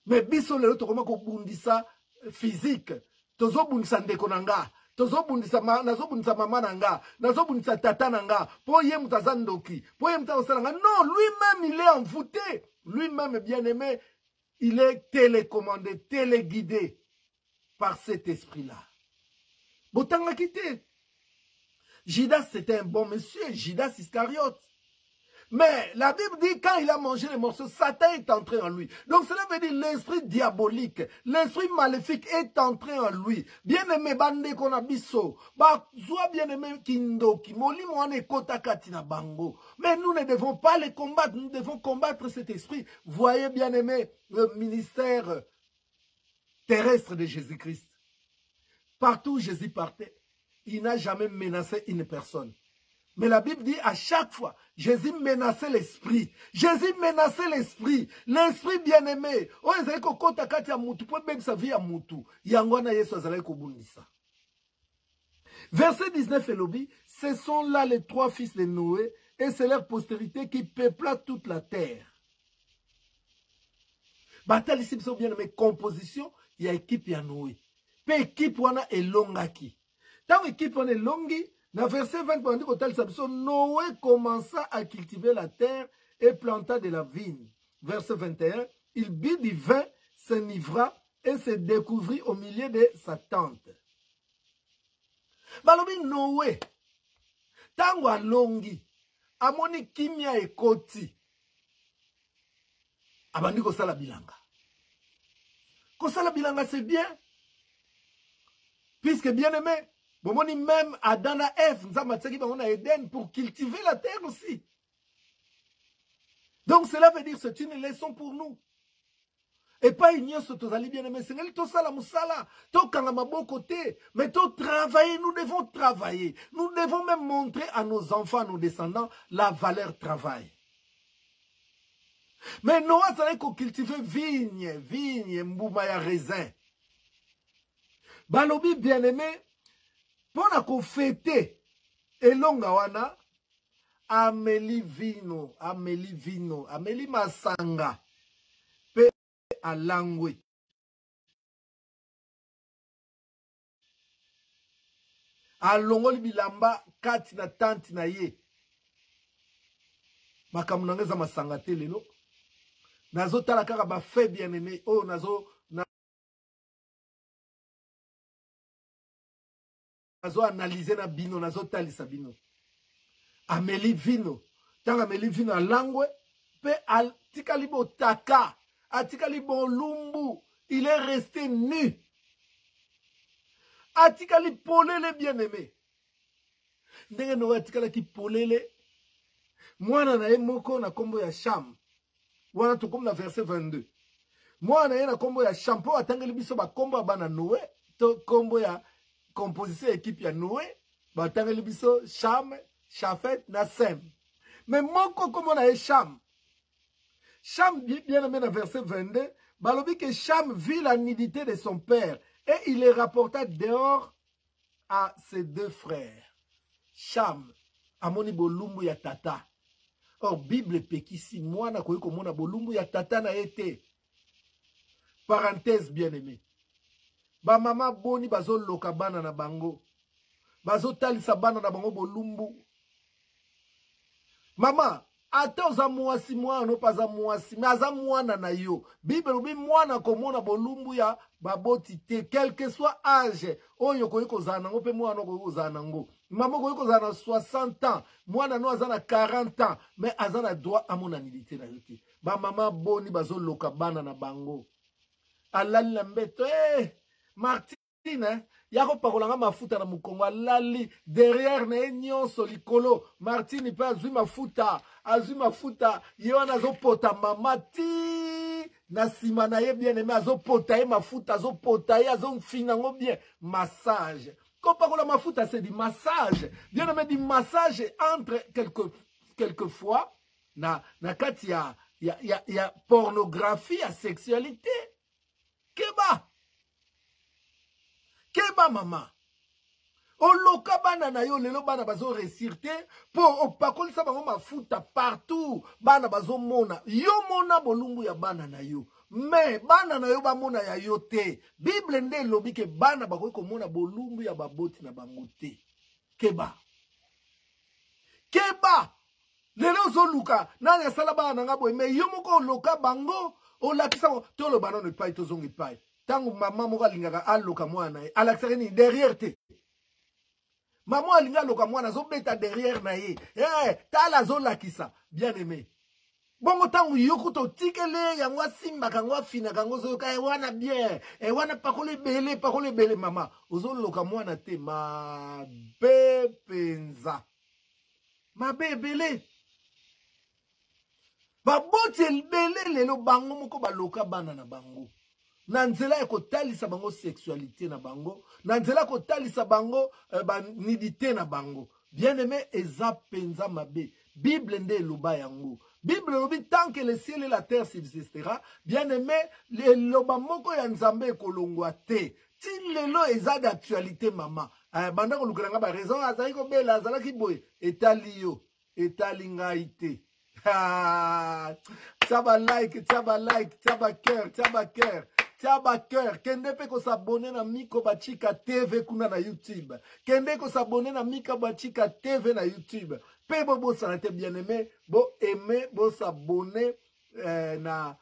Mais biso lelo to komako bundisa physique, tozo bundisa ndeko nanga, tozo bundisa nazo bundisa mama nanga, nazo bundisa tata nanga, po ye mutazandoki, po ye mutaosalanga. Non, lui-même il est envoûté, lui-même bien-aimé. Il est télécommandé, téléguidé par cet esprit-là. Botanga quitté. Judas, c'était un bon monsieur, Judas Iscariote. Mais la Bible dit, quand il a mangé les morceaux, Satan est entré en lui. Donc cela veut dire l'esprit diabolique, l'esprit maléfique est entré en lui. Bien-aimé, bande konabiso, soit bien-aimé kindoki, moli moane kota katina bango. Mais nous ne devons pas les combattre, nous devons combattre cet esprit. Voyez, bien-aimé, le ministère terrestre de Jésus-Christ. Partout où Jésus partait, il n'a jamais menacé une personne. Mais la Bible dit à chaque fois, Jésus menaçait l'esprit. Jésus menaçait l'esprit. L'esprit bien-aimé. Oh, ils avaient kokota kati ya mutu. Pour même sa vie à mutu. Yangwana yesu azalaki kobundisa. Verset 19 et lobby. Ce sont là les 3 fils de Noé. Et c'est leur postérité qui peupla toute la terre. Batal ici, bien-aimé, composition. Il y a équipe ya Noé. Pe équipe wana elongaki. Tant équipe wana elongi. Dans verset 20, Noé commença à cultiver la terre et planta de la vigne. Verset 21, il but du vin, s'enivra et se découvrit au milieu de sa tente. Balobi Noé, tango alongi, amoni kimia ekoti, abandi kosala bilanga. Kosala bilanga c'est bien, puisque bien aimé, même Adam et Ève, nous avons Éden pour cultiver la terre aussi. Donc cela veut dire que c'est une leçon pour nous. Et pas ignorer ce que vous bien aimé. C'est tout ça la moussala. Tout quand on a bon côté. Mais tout travailler, nous devons travailler. Nous devons même montrer à nos enfants, à nos descendants, la valeur travail. Mais Noah, ça veut qu'on cultive vigne, mboumaya raisin. Balobi bien aimé. Pour fêter elonga wana ameli vino, ameli masanga pe alangwe. Alongoli bilamba kati na tanti na ye. Makamu nangeza masanga te lelo. Nazo tala kaka ba fait bien aimé. Oh nazo analyser na bino, nazo talisa bino. Ameli vino. Tanga ameli vino alangwe. Pe atikali bo taka. Atikali bo lumbu. Il est resté nu. Atikali polele bien aimé. Ndenge no atikala ki polele. Mwana na ye moko na kombo ya Cham. Wana to comme na verset 22. Mwana ye na kombo ya Cham. Po atangeli biso ba kombo bana Noé. To kombo ya composition équipe ya Noé, batangeli biso Cham, Chafet, na Sem. Mais moko comme on a Cham. Cham bien aimé dans verset 22, balobi que Cham vit la nudité de son père et il les rapporta dehors à ses 2 frères. Cham amoni bolumbu ya tata. Or Bible pekisi mwana koyiko mona bolumbu ya tata na été. Parenthèse bien aimé. Ba mama boni bazo loka bana na bango. Bazo talisa bana na bango bolumbu. Mama, ata oza mwasi mwana no paza mwasi, mais aza mwana na yo. Bible ubi mwana komona bolumbu ya baboti te, quel que soit âge. Oyo koyiko zanango pe mwana koyiko zanango. Mama koyiko zana 60 ans, mwana no azana 40 ans, mais azana droit à mon anilité na yo te. Ba mama boni bazo loka bana na bango. Alali la mbeto, Martine, yako pakolanga mafuta na mukongo alali derrière na nyonso likolo. Martine pe azui mafuta, yo nazo pota mama ti na sima na ye bien aimé azo pota ye mafuta, azo pota ye azo finango bien massage. Ko pakola mafuta c'est du massage. Bien aimé du massage entre quelquefois na kati ya pornographie, ya sexualité. Keba mama. Oloka bana na yo lelo bana bazo resirte po opakoli sa bango mafuta partout bana bazo mona yo mona bolumbu ya bana na yo mais bana na yo ba mona ya yo te. Bible nde lobi ke bana bakoki komona bolumbu ya baboti na bango te. Keba lelo zo luka nani asala bana nga boy mais yo moko oloka bango olakisa to lo bana no pai to zongi pai. Tango maman moko alingaka aloka mwana ye alakisaka ni derrière te. Maman alinga aloka mwana zo beta derrière na ye. Tala zo lakisa bien aimé. Bongo tango yoko to tikele yango simba kango fina kango zo ka wana bien. Wana pakole bele mama. Ozo loka mwana te ma bepenza. Ma bebele. Baboti elbele lelo bango moko baloka bana na bango. Nanzela eko talisa bango sexualité na bango. Nanzela ko talisa bango nidité na bango. Bien-aimé, eza penza mabe. Bible nde loba yango. Bible lobi tant que le ciel et la terre subsistera, bien-aimé, le loba moko ya nzambe kolongwa te. Ti lelo eza d'actualité mama. Banda ko lukelanga ba raison azali ko bela azala ki boy etali yo, etali ngai te. Taba like, taba like, taba cœur, taba cœur. Taba cœur, kende pe ko s'abonner na Miko Bachika TV kuna na YouTube. Kende ko s'abonner na Miko Bachika TV na YouTube. Pe bo sanate bien-aimé, bo aimer, bo s'abonner na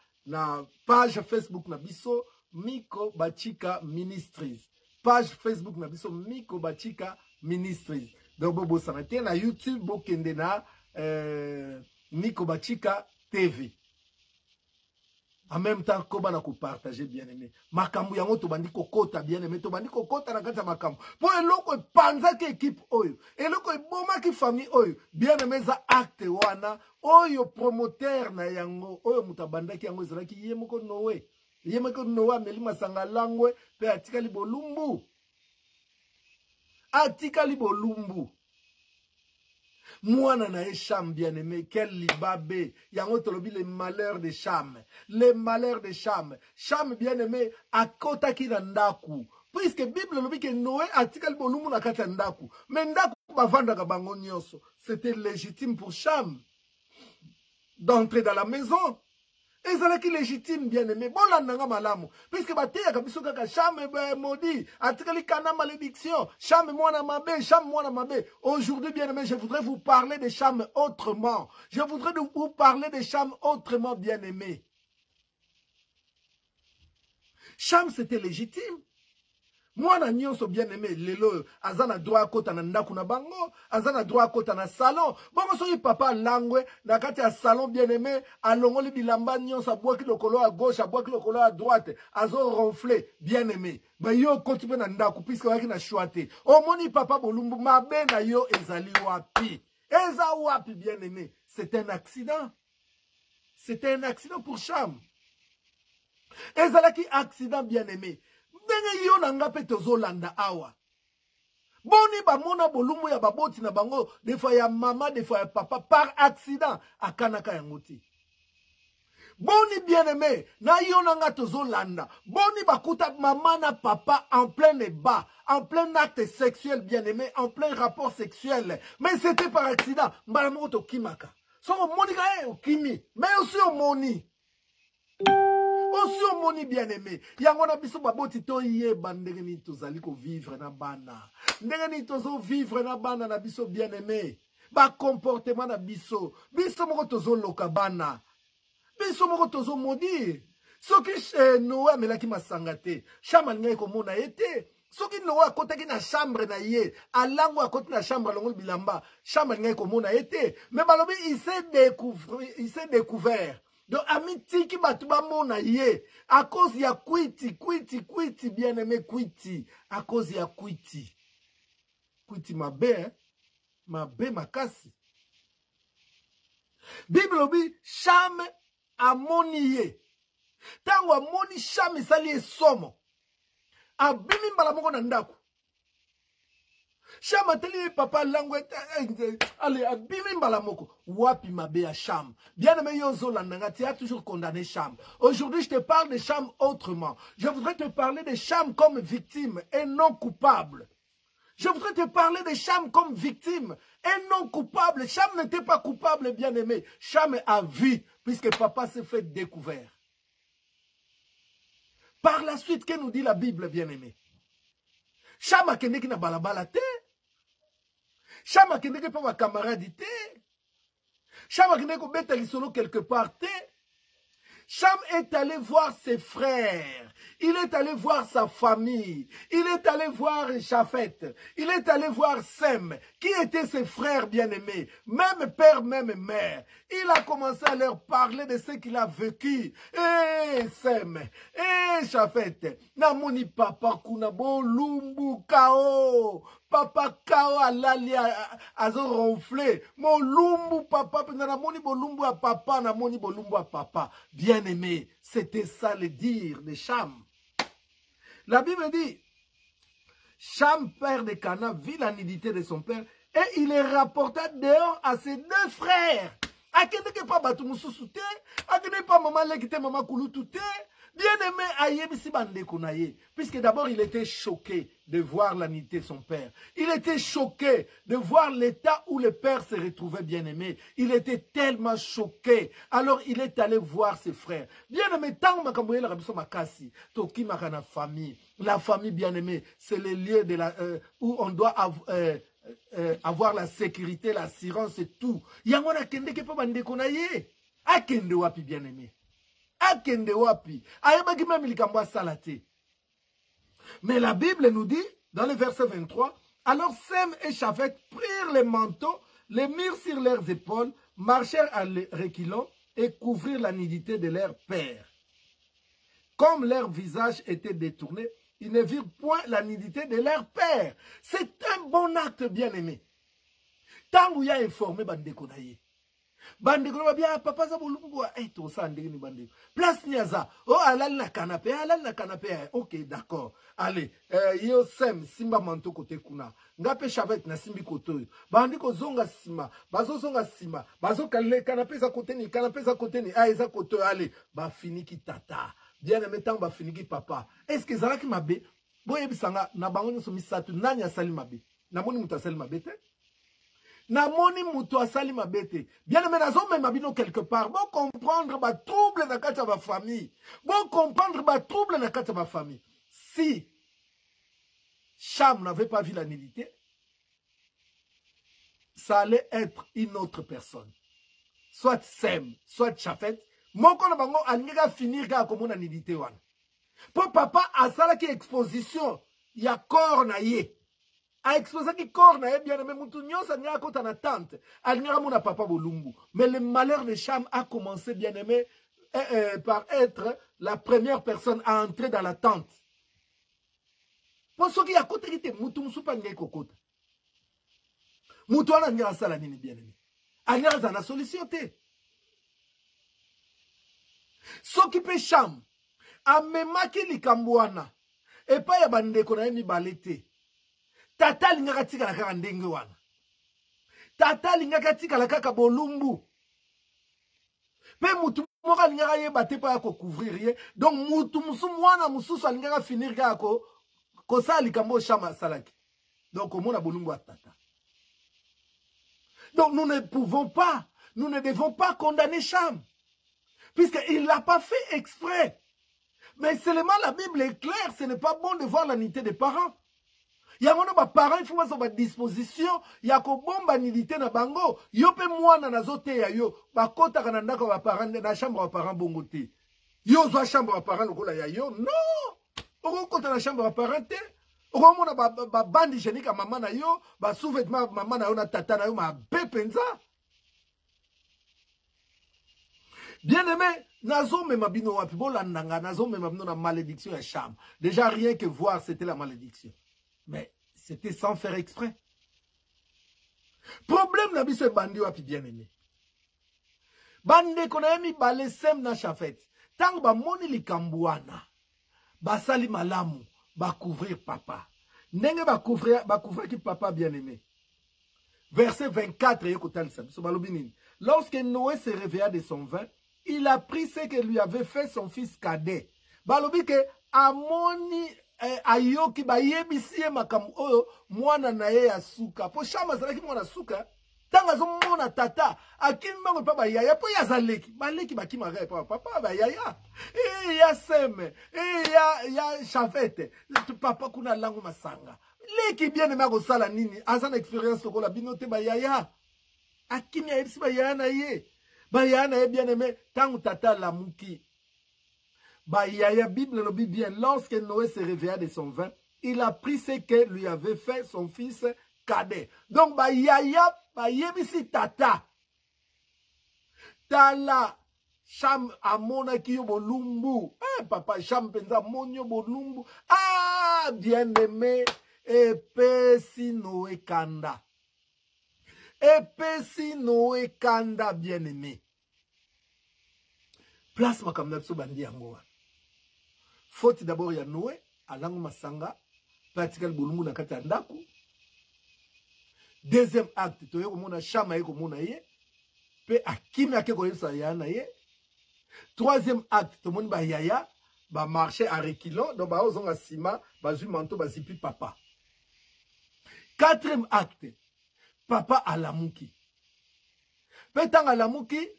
page Facebook na biso Miko Bachika Ministries. Page Facebook na biso Miko Bachika Ministries. Donc bo sanate na YouTube bo kende na Miko Bachika TV. En même temps, comment on a partagé bien aimé. Makambu yango to bandi kokota bien aimé, to bandi kokota na kata makambu. Po eloko panza ki équipe oyo, eloko boma ki famille oyo, bien aimé za acte wana, oyo promoteur na yango, oyo mutabanda ki yango zala ki yemoko nowe. Yemoko nowe meli masanga langwe pe atikali bolumbu. Atikali bolumbu. Mouana na Cham bien-aimé, quel libabe. Yango tolobi les malheurs de Cham. Les malheurs de Cham. Cham bien-aimé, à kota ki na ndaku. Puisque Bible lobi que Noé atikali bolumu na kata ndaku. Mais ndaku bavanda ka bango nyonso. C'était légitime pour Cham d'entrer dans la maison. Et ça qui légitime bien-aimé. Bon là nanga malamu. Puisque bateya kabiso kaka Cham maudit. Atikali kana malédiction. Cham mwana mabe, Cham mwana mabe. Aujourd'hui bien-aimé, je voudrais vous parler de Cham autrement. Je voudrais vous parler de Cham autrement bien-aimé. Cham c'était légitime. Mwana nyonso bien-aimé, lelo, azana droit kota na ndaku na bango, azana droit kota na salon. Bongo soyi papa langwe, na kati ya salon bien-aimé, alongoli bilamba nyonso, abwaki lokolo à gauche, abwaki lokolo à droite, azo ronflé, bien-aimé. Ba yo kontipe na ndaku, puisque waki na chouate. Omoni papa bolumbu, mabe na yo ezali wapi. Eza wapi bien-aimé. C'est un accident. C'était un accident pour Cham. Ezalaki accident bien-aimé. Ndenge yo nanga pe tozolanda awa. Boni ba mona bolumu ya baboti na bango, des fois ya mama, des fois ya papa, par accident, akanaka yangoti. Boni bien-aimé, na yo nanga tozolanda. Boni bakuta mama na papa en plein débat, en plein acte sexuel bien-aimé, en plein rapport sexuel. Mais c'était par accident. Mbalamongo to kimaka. So monika okimi, mais aussi au moni. Aussi au moni bien-aimé. Yango na biso baboti to yeba ndenge ni tozali ko vivre na bana. Ndenge ni tozo vivre na bana na biso bien-aimé. Ba comportement na biso. Biso moko tozo loka bana. Biso moko tozo maudire. Soki Noé amelaki masanga te. Cham alingai komona ete. Soki Noé akotaki na chambre na ye. Alango akoti na chambre alongoli bilamba. Cham alingai komona ete. Mais balobi il s'est découvert. Donc, amiti qui batuba mona ye, à cause ya kwiti, bien-aimé kwiti, à cause ya kwiti. Kwiti mabe, hein? Mabe makasi. Bible obi, Cham amoni ye. Tango amoni Cham isali e somo. Abimi mbala moko na ndaku. Cham ateli papa langwe allez abimi mbala moko wapi mabe ya Cham. Bien aimé yozo landanga tu as toujours condamné Cham. Aujourd'hui je te parle de Cham autrement. Je voudrais te parler de Cham comme victime et non coupable. Je voudrais te parler de Cham comme victime et non coupable. Cham n'était pas coupable, bien aimé. Cham a vu puisque papa s'est fait découvert. Par la suite, que nous dit la Bible, bien aimé? Cham a kende ki na balabala te. Cham a kende ki pa wa camarade te. Cham a kende ko beta lisolo quelque part te. Cham est allé voir ses frères. Il est allé voir sa famille. Il est allé voir Chafet. Il est allé voir Sem. Qui étaient ses frères bien-aimés? Même père, même mère. Il a commencé à leur parler de ce qu'il a vécu. Eh Sem. Eh Chafet. Namoni papa kuna bolumbu kao. Papa kao alali azo ronflé. Mon lumbu papa. Namoni bolumbu à papa. Namoni bolumbu à papa. Bien-aimé. C'était ça le dire de Cham. La Bible dit, Cham, père de Cana, vit la nudité de son père et il les rapporta dehors à ses deux frères. Akende pas Batumoussou te, akende pas maman lekite maman Kouloutou te. Bien-aimé Ayebisi Bandeko naye, puisque d'abord il était choqué de voir la nudité de son père. Il était choqué de voir l'état où le père se retrouvait, bien-aimé. Il était tellement choqué. Alors il est allé voir ses frères. Bien-aimé, tant que la rabiso makasi, toki makana famille. La famille, bien-aimé, c'est le lieu de où on doit avoir la sécurité, l'assurance et tout. Yamona kende ke pa bandeko naye. Akende wapi, bien-aimé. Akende wapi. Ayebaki même likambo salate. Mais la Bible nous dit, dans le verset 23, alors Sem et Chafet prirent les manteaux, les mirent sur leurs épaules, marchèrent à reculons et couvrirent la nudité de leur père. Comme leur visage était détourné, ils ne virent point la nudité de leur père. C'est un bon acte, bien-aimé. Tant où il y a informé, bandeko naye. Bandeko na bien papa za bolumbu to sa ndenge ni bandeko place niaza alal na canapé OK d'accord allez yo Sem simba manto côté kuna ngape Chavet na simbi koto bandiko zonga sima bazo kale canapé za côté ni eza koto allez ba finiki tata bien aimé ba finiki papa est-ce que zalaki mabe boye bisanga na bango nso misatu nani asali mabe na moni mutasali mabe te. Namoni muto asali mabete. Bien aimé, nazo même abino quelque part. Bon comprendre ba trouble na kati ya ba famille. Bon comprendre ba trouble na kati ya ba famille. Si Cham n'avait pas vu la nudité, ça allait être une autre personne. Soit Sem, soit Chafet. Moko na bango alingaka finir ka komona nudité wana. Po papa asala ki exposition ya corps na ye. A exposé qui corps na bien aimé mutu nyonsa nya kota na tante alingara mona papa bolumbu. Mais le malheur de Cham a commencé, bien aimé, par être la première personne à entrer dans la tente. Pour ceux qui a côté qui te mutu musupa ngai kokota. Mutu ana ngara sala nini, bien aimé. Alingara za na solution te. Ceux qui pe Cham a memaki likambwana et pas ya bandeko na mi balete. Tata lingaka tika la kaka ndenge wana. Tata lingaka tika la kaka bolumbu. Pe mutu moka lingaka ye bate pa yako couvrir ye. Donc mutu musu mwana mususu lingaka finir kako kosa likambo Cham salaki. Donc omona bolumbu a tata. Donc nous ne pouvons pas, nous ne devons pas condamner Cham. Puisqu'il ne l'a pas fait exprès. Mais seulement la Bible est claire, ce n'est pas bon de voir la nudité des parents. Il y a mon parents, il faut mettre à disposition. Il y a ko bomba nidité na bango. Yo pe mwana na zote ya yo. Ba kota kananda ko ba parents na chambre ba parents bongote. Yo zo chambre ba parents lokola ya yo. Non. Oko kota na chambre ba parents te. Oko mona ba bandi hygiénique à maman na yo, ba sous-vêtement maman na yo na tata na yo ma bepenza. Bien aimé, nazo me mabino wapi bolandanga, nazo me mabino na malédiction ya Cham. Déjà rien que voir c'était la malédiction. Mais c'était sans faire exprès. Problème n'a pas bandi wapi, bien aimé. Bande konami bale Sem na Chafet. Tant ba moni likambouana. Ba sali malamu. Ba couvrir papa. Nenge ba couvrir ki papa, bien aimé. Verset 24. Lorsque Noé se réveilla de son vin, il a pris ce que lui avait fait son fils cadet. Balobi ke amoni ayoki ba yebisie makamu oyo mwana na ye ya suka. Po Cham azalaki mwana suka. Tanga zo mona tata. Akimbango pa ba yaya po yazaleki. Baleki bakima ga pa papa ba yaya. Ya Sem. Ya Chafet. Papa kuna langu masanga. Leki bien aimé ko sala nini. Azana expérience ko la binote ba yaya. Akimi ya ebisi ba yaya na ye. Ba yaya na ye bien aimé tangu tata la muki. Bah, il y a la Bible le dit bien, lorsque Noé se réveilla de son vin, il a pris ce que lui avait fait son fils cadet. Donc, bah, yaya, bah, yebisi tata. Tala, Cham amona kiyo bolumbu. Ah, papa, Cham penza monyo bolumbu. Ah, bien aimé, epesi Noé kanda. Epesi Noé kanda, bien aimé. Place ma comme ça, bandi yango. Faute d'abord ya Noé, alangu masanga, pratiquel bolumbu na kati ya ndaku. Deuxième acte, toye komona Cham aye komona ye, pe akimi ake koyebisa yaya na ye. Troisième acte, tomoni ba yaya, ba marché à reculons, donc ba ozonga sima, ba zui manteau, ba zipi papa. Quatrième acte, papa alamuki. Pe tang alamuki,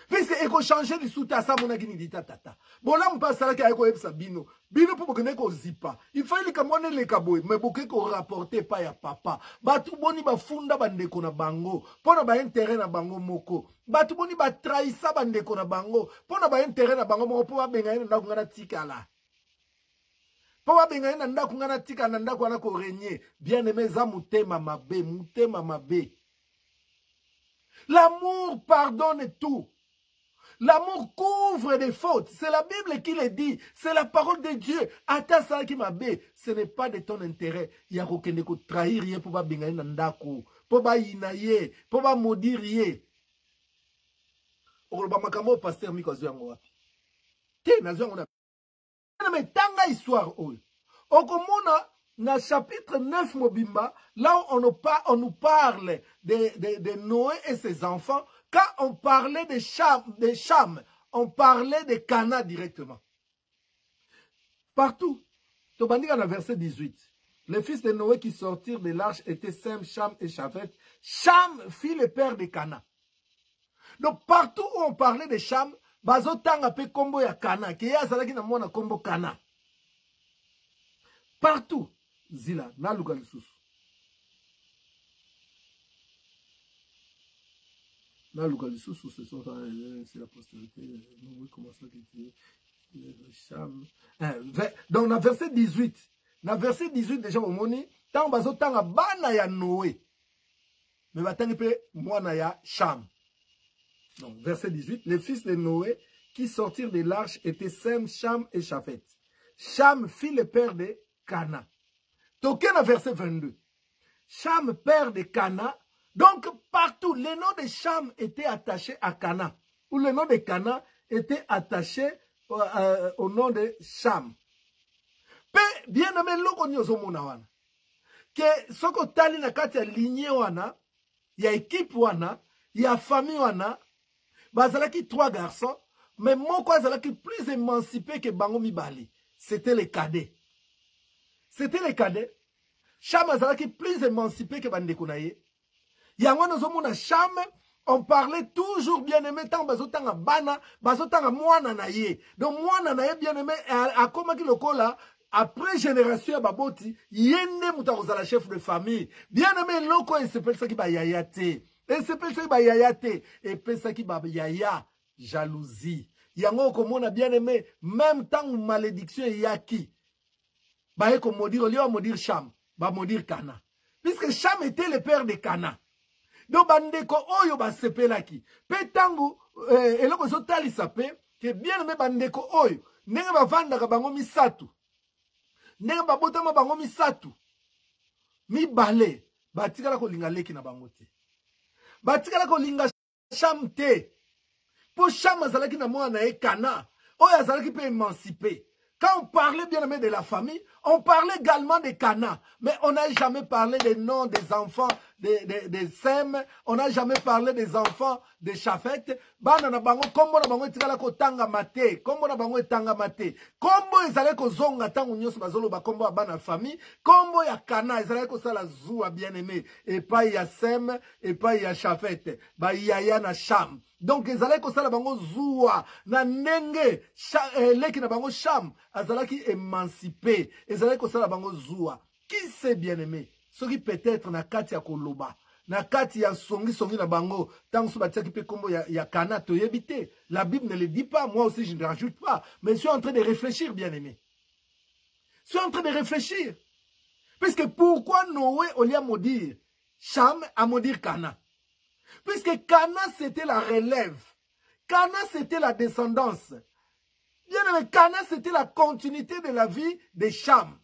puisque eko changer les sous-ta ça mon akini dit tata. Bon là on passe à la ka eko yebsa bino. Bino pour que neko zipa. Il fallait que moi le kaboy mais pour que ko rapporter pas ya papa. Batu boni ba funda bandeko na bango. Pona ba intérêt na bango moko. Batu boni ba trahisa bandeko na bango. Pona ba intérêt na bango moko po ba benga ina ndako ngana tikala. Po ba benga ina ndako ngana tika na ndako ana ko régner. Bien-aimé za mutema mabe. L'amour pardonne tout. L'amour couvre des fautes. C'est la Bible qui le dit. C'est la parole de Dieu. Ata ça qui m'a bé. Ce n'est pas de ton intérêt. Il y a aucun ko trahir rien pour pas bengayer nandako. Pour pas inaye. Pour pas maudire rien. Oloba makambo pasteur Miko Zwango wapi. Te na Zwango na. Mais tanga histoire oyo. Okomona na chapitre 9 mobimba, là où on nous parle de Noé et ses enfants. Quand on parlait de Cham, on parlait de Cana directement. Partout. Tobandi dans le verset 18. Les fils de Noé qui sortirent de l'arche étaient Sem, Cham et Chafet. Cham fit le père de Cana. Donc partout où on parlait de Cham, bazotanga pe kombo ya Cana, qui ya zalaki na mona kombo Cana. Partout. Zila, na luka lisusu. Là, le sous c'est la postérité. Oui, comment ça Cham. Donc, dans le verset 18, déjà, au moni, tant bazo tanga bana ya Noé. Mais batangi pe mwana ya Cham. Donc, verset 18, les fils de Noé qui sortirent de l'arche étaient Sem, Cham et Chafet. Cham fit le père de Cana. Toqué dans verset 22. Cham, père de Cana. Donc, partout, le nom de Cham était attaché à Cana. Ou le nom de Cana était attaché au nom de Cham. Bien aimé, loko nyozo mona wana. Que soko tali na kati ya lignée wana, ya équipe wana, ya famille wana, bazalaki 3 garçons, mais moko azalaki plus émancipé que bango mibali. C'était les cadets. C'était les cadets. Cham azalaki plus émancipé que bandeko na ye. Yango nozomona Cham, on parlait toujours bien aimé tant bazotanga bana, bazotanga mwana na ye. Donc mwana na ye bien aimé a komaki lokola après génération ya baboti, yende mutakozala chef de famille. Bien aimé loko et s'appelle ça qui ba yaya te. Et s'appelle ça qui ba yaya te et pe ça qui ba yaya jalousie. Yango komona bien aimé même tant malédiction yaki. Ba e ko maudire au lieu de maudire Cham, ba maudire Cana. Puisque Cham était le père de Cana. Donc, bandeko oyo ba sepelaki. Pe tangu, eloko zo tali sape, que bien aimé bandeko oyo, nenge ba vanda ka bango misatu. Nenge ba botama bango misatu. Mi bale, batika la ko linga leki na bango te. Batika la ko linga Cham te. Po Cham azalaki na mwana e Cana. Oyo azalaki pe émancipé. Quand on parlait bien aimé de la famille, on parlait également de Cana. Mais on n'a jamais parlé des noms des enfants de Sem. On n'a jamais parlé des enfants de Chafet. Bana na bango, kombo na bango etikala ko tanga mate. Kombo na bango etanga mate. Kombo ezale ko zonga tangu nyoso bazolo ba kombo bana famille. Kombo ya Cana ezale ko sala zua bien aimé. Et pas ya Sem, et pas ya Chafet. Ba yaya na Cham. Donc ezale ko sala bango zua na nenge leki na bango Cham azalaki émancipé ezale ko sala bango zua. Qui sait bien aimé ce qui peut-être na kati ya koloba na kati ya songi na bango tant so batia ki pe kombo ya Cana to yebite. La Bible ne le dit pas, moi aussi je ne rajoute pas, mais je suis en train de réfléchir bien aimé. Je suis en train de réfléchir. Parce que pourquoi Noé au lieu de maudire Cham a maudire Cana? Puisque Cana, c'était la relève. Cana, c'était la descendance. Bien aimé, Cana, c'était la continuité de la vie de Cham.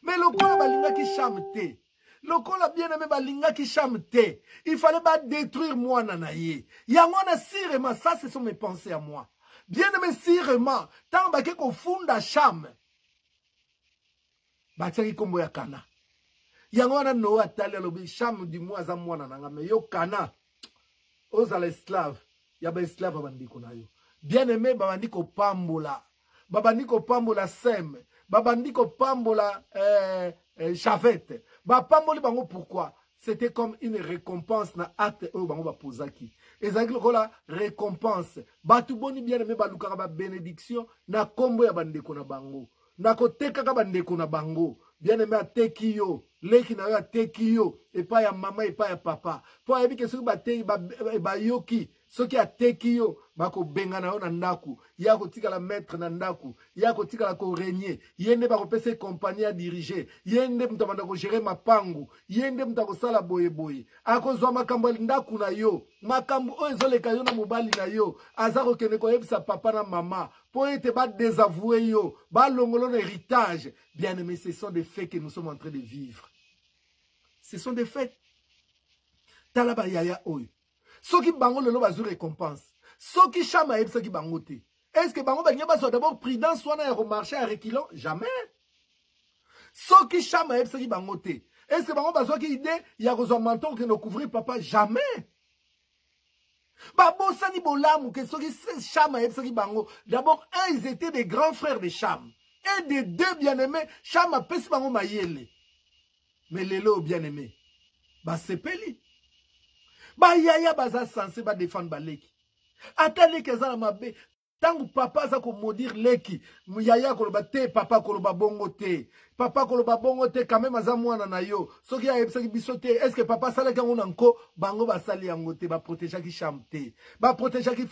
Mais le kola balinga ki Cham te. Le kola bien aimé balinga ki Cham te. Il fallait pas détruire moi nanaye. Yangona sirema, ça ce sont mes pensées à moi. Bien-aimé, sirement, tant que qu'on fonda Cham, batiaki kombo ya Kana. Yango wana no atali alobi Cham du mois à mwana nanga me yo Kana. Ozala esclave, yaba esclave bandiko na yo. Bien-aimé, babandiko pambola. Babandiko pambola Sem. Babandiko pambola Chavette. Bapamboli bango pourquoi? C'était comme une récompense na acte oyo bango bapozaki. Ezaki lokola récompense. Batu boni bien-aimé balukaka ba bénédiction na kombo ya bandeko na bango. Na kotekaka bandeko na bango. Bien-aimé ateki yo. Leki na yo ateki yo. Epa ya mama, epa ya papa. Po ayebi ke soki bateki bayoki. Soki ateki yo. Bako benga na yo na ndaku. Ya kotika la maître na ndaku. Ya kotika la ko régner. Yende bako pese compagnie à diriger. Yende mtabanda ko gérer mapangu. Yende mtako sala boye boye. Ako zwa makambo ndaku na yo. Makambo o ezoleka yo na mobali na yo. Azako kene ko yebisa papa na mama. Pour être ba désavoué yo. Ba longolo l'héritage. Bien aimé, ce sont des faits que nous sommes en train de vivre. Ce sont des faits. Talaba yaya oyo. Soki bango lelo bazu récompense. Soki chama yeb soki bango te. Est-ce que bango bagnya ba so d'abord prudence soit na remarcher à reculons? Jamais. Soki chama yeb soki bango te. Est-ce que bango bazo ki idée ya kozwa manteau que no couvrir papa? Jamais. Babosani bolamu que soki chama yeb soki bango. D'abord ils étaient des grands frères de Cham. Et des deux bien-aimés, Cham a pesi bango mayele. Mais lelo bien-aimé, ba sepeli. Ba yaya baza censé ba défendre ba leki. Ata leki azala mabe. Tangu papa za ko maudire leki. Yaya koloba te, papa koloba bongo te. Papa koloba bongo te, quand même aza mwana na yo. Soki ya ebisaki biso te, est-ce que papa salaki yango nanko? Bango ba sali yango te, ba protégeaki Cham te. Ba protégeaki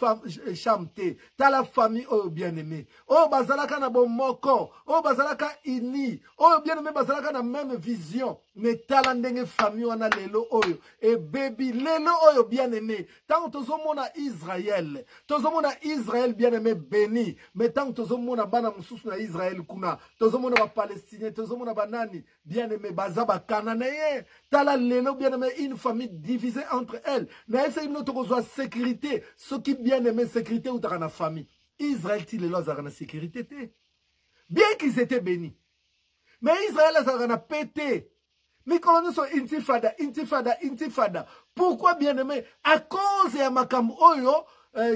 Cham te. Ta la famille oyo bien-aimé. Oyo bazalaka na bon moko. Oyo bazalaka ini. Oyo bien-aimé bazalaka na même vision. Mais tala ndenge famille wana lelo oyo. Et baby lelo oyo bien-aimé. Tant tozomona Israël. Tozomona Israël bien-aimé béni. Mais tant tozomona bana mususu na Israël kuna. Tozomona ba Palestinien. Tozomona banani bien-aimé bazaba Cananéen. Tala lelo bien-aimé une famille divisée entre elles. Na essa une autre chose sécurité. Ce qui bien-aimé sécurité ou ta na famille. Israël ti lelo za na sécurité te. Bien qu'ils étaient bénis. Mais Israël a na pété. Mais quand on est intifada, intifada, intifada. Pourquoi bien-aimé? À cause ya makam oyo,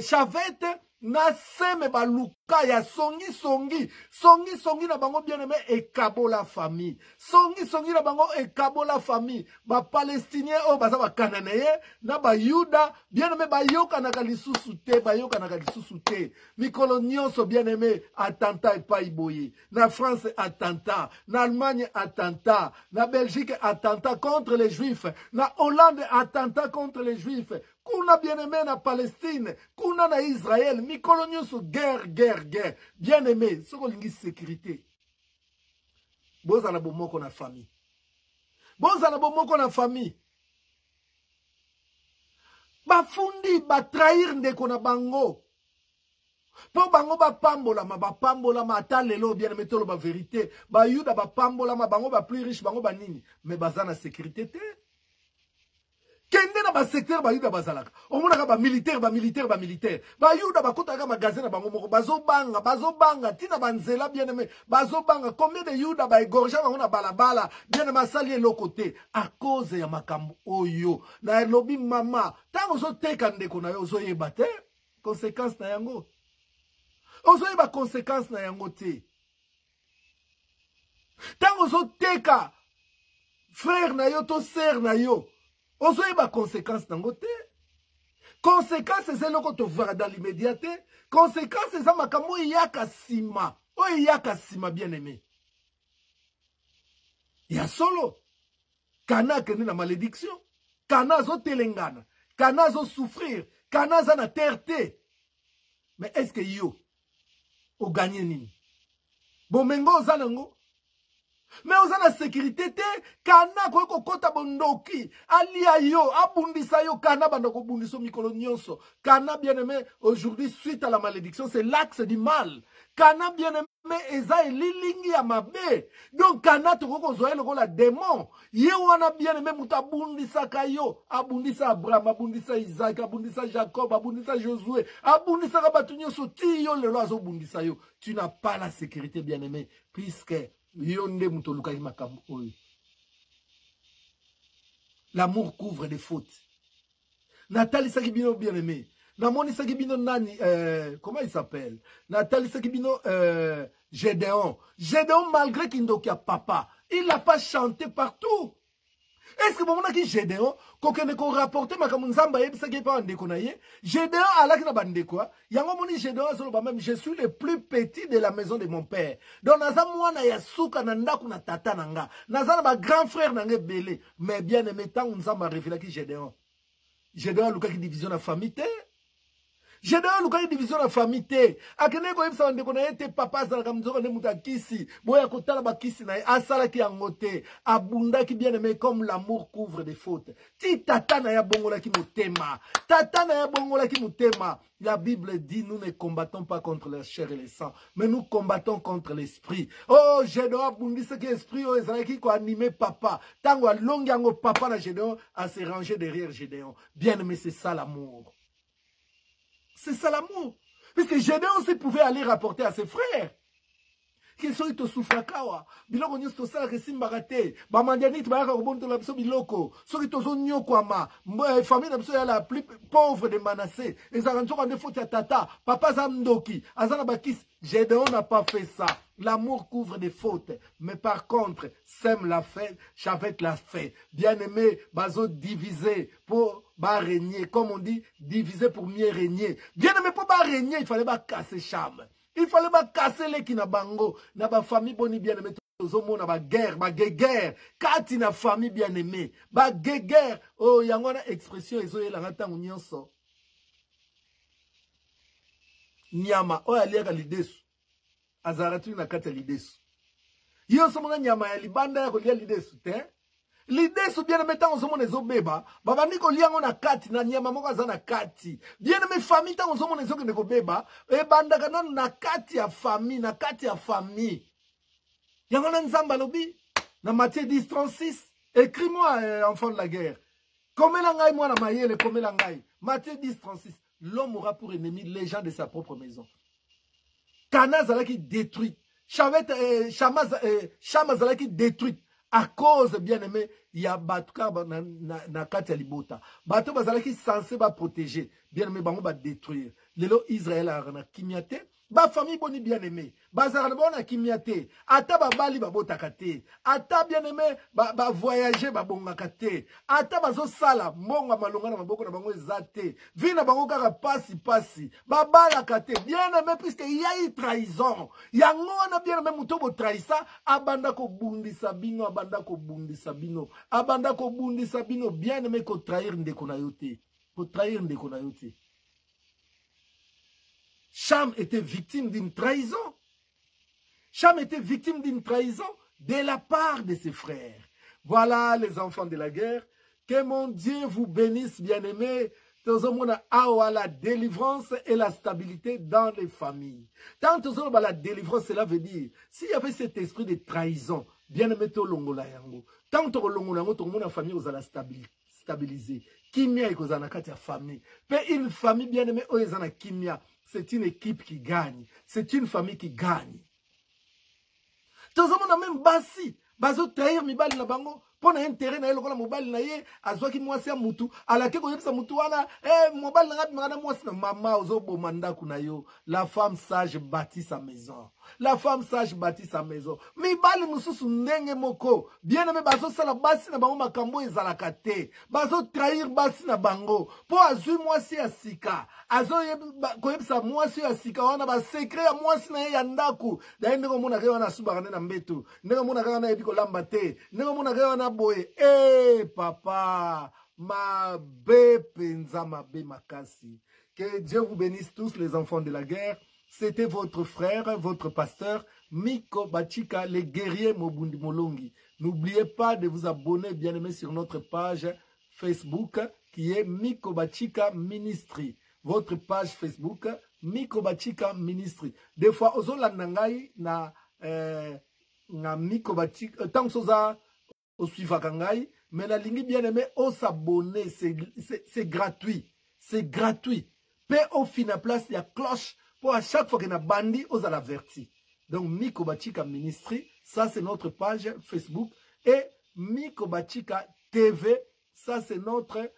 Chavette na seme baluka ya songi songi. Songi songi na bango bien-aimé et kabo la famille. Songi songi na bango et kabo la famille. Ba Palestinien o baza ba Cananéen na ba Yuda bien-aimé ba yoka na kalisusu te, ba yoka na kalisusu te. Mikolo nyonso bien-aimé attentat et pas iboye. Na France attentat, na Allemagne attentat, na Belgique attentat contre les Juifs, na Hollande attentat contre les Juifs. Kuna bien-aimé na Palestine, kuna na Israël, mikolo nyonso guerre, guerre, guerre. Bien-aimé, soko lingi sécurité. Bozala bomoko na famille. Bozala bomoko na famille. Bafundi, batrahir ndeko na bango. Po bango bapambola ma ata lelo bien-aimé tolo ba vérité. Ba yuda bapambola ma bango ba plus riche bango ba nini. Mais bazana sécurité te. Kende na ba secteur ba yuda bazalaka. Omonaka ba militaire. Ba yuda ba kotaka magasin na bango moko bazo banga tina banzela bien-aimé. Bazo banga combien de yuda ba égorger bango na balabala bien-aimé sali l'autre côté à cause ya makambo oyo. Na lobi mama, tango zo teka ndeko na yo zo yeba te. Conséquence na yango. Ozo yeba conséquence na yango te. Tango zo teka frère na yo to sœur na yo. Ozo yeba conséquence nango te. Conséquence c'est loko to voir dans l'immédiateté. Conséquence c'est makambo yaka sima. O yaka sima bien-aimé. Ya solo. Kana kene na malédiction. Kana zo telengana. Kana zo souffrir. Kana za na terre. Mais est-ce que yo o gagné nini? Bon mengo ozanango. Mais oza na sécurité te, kana ko kota bondoki, alia yo, abundisa yo, kana bandoko bundiso mikolo nyonso. Kana bien-aimé, aujourd'hui, suite à la malédiction, c'est l'axe du mal. Kana bien aimé eza elilingi ya mabe. Donc kana toko zoye lokola démon. Ye wana bien aimé muta bundisa kayo, abundisa Abraham, abundisa Isaac, abundisa Jacob, abundisa Josué, abundisa kabatunyo soti yo lelo azo bundisa yo. Tu n'as pas la sécurité bien aimé puisque yo nde muto lukaki makambo oyo. L'amour couvre des fautes. Nathalie Sakibino bien aimé. Namoni Sakibino nani, comment il s'appelle? Nathalie Sakibino Gédéon. Gédéon malgré qu'il n'a papa, il n'a pas chanté partout. Est-ce que bon qui Gédéon, qu'on ne rapporte ma comme Nzamba et ça qui est pas en déconnaye, Gédéon à la bande quoi? Yango moni Gédéon même je suis le plus petit de la maison de mon père. Donc naza mwana ya suka na ndaku na tata nanga. Naza na ba grand frère nanga belé, mais bien aimé tant Nzamba révélé qui Gédéon. Gédéon luka qui division la famille te. Gédéon luka qui division la famille te. Akene ko yebisa ndeko na yete papa za kamzoko ne mutakisi. Boya kotala ba kisi na asala ki angote. Abunda ki bien aimé comme l'amour couvre des fautes. Ti tata na ya bongola ki mutema. Tata na ya bongola ki mutema. La Bible dit nous ne combattons pas contre la chair et le sang, mais nous combattons contre l'esprit. Oh, Gédéon abundi ce qui esprit oh ezalaki ko animer papa. Tango longi yango papa na Gédéon à se ranger derrière Gédéon. Bien aimé, c'est ça l'amour. C'est ça l'amour. Puisque Gédéon aussi pouvait aller rapporter à ses frères. Qu'ils sont tous souffrakawa. Biloko nyos to sala kesimba te. Ba mandiani to ba ka bonto la biso biloko. Soki to zo nyokwama. Famille na biso ya la plus pauvre de Manassé. Ezaka nzoka nde faute ya tata. Papa zamdoki. Azana bakis. Gédéon n'a pas fait ça. L'amour couvre des fautes. Mais par contre, sème la fête, Chavette la fait. Bien aimé, bazo divisé pour ba régner. Comme on dit, diviser pour mieux régner. Bien aimé, pour ba régner, il fallait pas casser Cham. Il fallait pas casser les qui na bango. Na ba famille boni bien aimé. Tozomo na ba guerre, ba guerre. Kati na famille bien aimé. Ba guerre. Oh, yangona expression ezo yela ngata nyonso. Nyama, oh aliaka lidesu. Azaratu na kata lidesu. Yo somona nyama ya libanda ya kolia lidesu te. Lidesu bien aimé tant somona ezo beba. Baba niko liango na kati na nyama moko azana kati. Bien aimé famille tant somona ezo kende ko beba. E banda kana na kati ya famille, na kati ya famille. Yango na nzamba lobi na Matthieu 10:36. Écris-moi enfant de la guerre. Komela ngai moi na mayele komela ngai. Matthieu 10:36. L'homme aura pour ennemi les gens de sa propre maison. Kana zalaki détruit. Chama zalaki détruite. À cause, bien aimé, il y a Batuka na kati ya libota. Bato bazalaki censé ba protéger. Bien aimé, bango ba détruire. Lelo Israël a na kimiate. Ba famille boni bien aimé. Bazar na kimiate. Ata ba bali ba botakate. Ata bien aimé ba voyager ba bongakate. Ata bazo sala monga malonga na maboko na bango ezate. Vina bango kaka pasi. Ba bala kate. Bien aimé puisque il y a eu trahison. Yango na bien aimé mutobo trahisa abanda ko bundisa bino abanda ko bundisa bino. Abanda ko bundisa bino bien aimé ko trahir ndeko na yote. Ko trahir ndeko na yote. Cham était victime d'une trahison. Cham était victime d'une trahison de la part de ses frères. Voilà les enfants de la guerre. Que mon Dieu vous bénisse, bien-aimés. La délivrance et la stabilité dans les familles. Tant que la délivrance, cela veut dire, s'il y avait cet esprit de trahison, bien-aimé, tant que la famille vous a stabilisé. Kimia est la famille. Une famille bien-aimée, kimia. C'est une équipe qui gagne. C'est une famille qui gagne. Tout le monde a même bassi. Bazo trahir mi bali na bango. Pona intérêt na yelo mobile na ye azwaki mwasi ya mutu alake ko yebisa mutu wana mobile na ngapi ngana mwasi na mama ozobo mandaku na yo. La femme sage bâtit sa maison. La femme sage bâtit sa maison. Mi bali mususu ndenge moko. Bien aimé bazo sala basi na bango makambo ezalaka te. Bazo trahir basi na bango. Po azui mwasi ya sika. Azo ko yebisa mwasi ya sika wana ba secret ya mwasi na ye ya ndaku. Da ndeko mona ke wana subakane na mbetu. Ndeko mona ke wana ebiko lamba te. Ndeko mona ke wana boye. Papa, ma bé penza ma bé makasi. Que Dieu vous bénisse tous les enfants de la guerre. C'était votre frère, votre pasteur, Miko Bachika, les guerriers Mobundi Molongi. N'oubliez pas de vous abonner, bien aimé, sur notre page Facebook qui est Miko Bachika Ministry. votre page Facebook Miko Bachika Ministry. Des fois ozolanda ngai na na Miko Bachika tant soza osuivaka ngai, mais la ligne bien aimé au s'abonner, c'est gratuit. C'est gratuit. Pe au fin à place il y a cloche pour à chaque fois qu'il y a bandi aux avertis. Donc Miko Bachika Ministry, ça c'est notre page Facebook, et Miko Bachika TV, ça c'est notre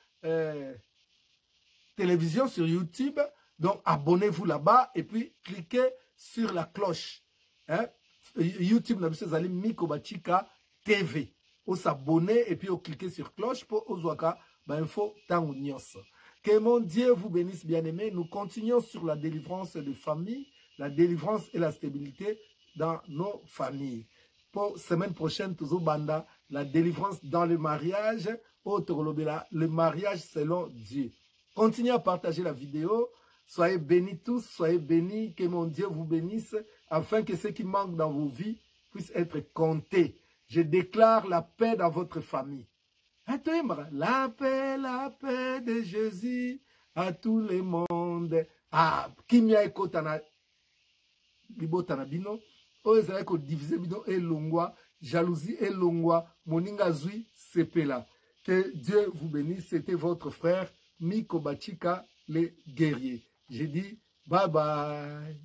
télévision sur YouTube. Donc abonnez-vous là-bas et puis cliquez sur la cloche. Hein? YouTube n'a pas Miko Bachika TV. Vous s'abonner et puis vous cliquez sur cloche pour Ozwaka info tango nyos. Que mon Dieu vous bénisse, bien-aimés. Nous continuons sur la délivrance de famille, la délivrance et la stabilité dans nos familles. Pour semaine prochaine, toujours banda, la délivrance dans le mariage, le mariage selon Dieu. Continuez à partager la vidéo. Soyez bénis tous, soyez bénis. Que mon Dieu vous bénisse, afin que ce qui manque dans vos vies puisse être compté. Je déclare la paix dans votre famille. La paix de Jésus à tout le monde. Ah, Kimia ekotana libotana bino, oezala ko diviser bino elongwa, jalousie elongwa, moninga zui sepela. Que Dieu vous bénisse. C'était votre frère Miko Bachika, le guerrier. J'ai dit bye bye.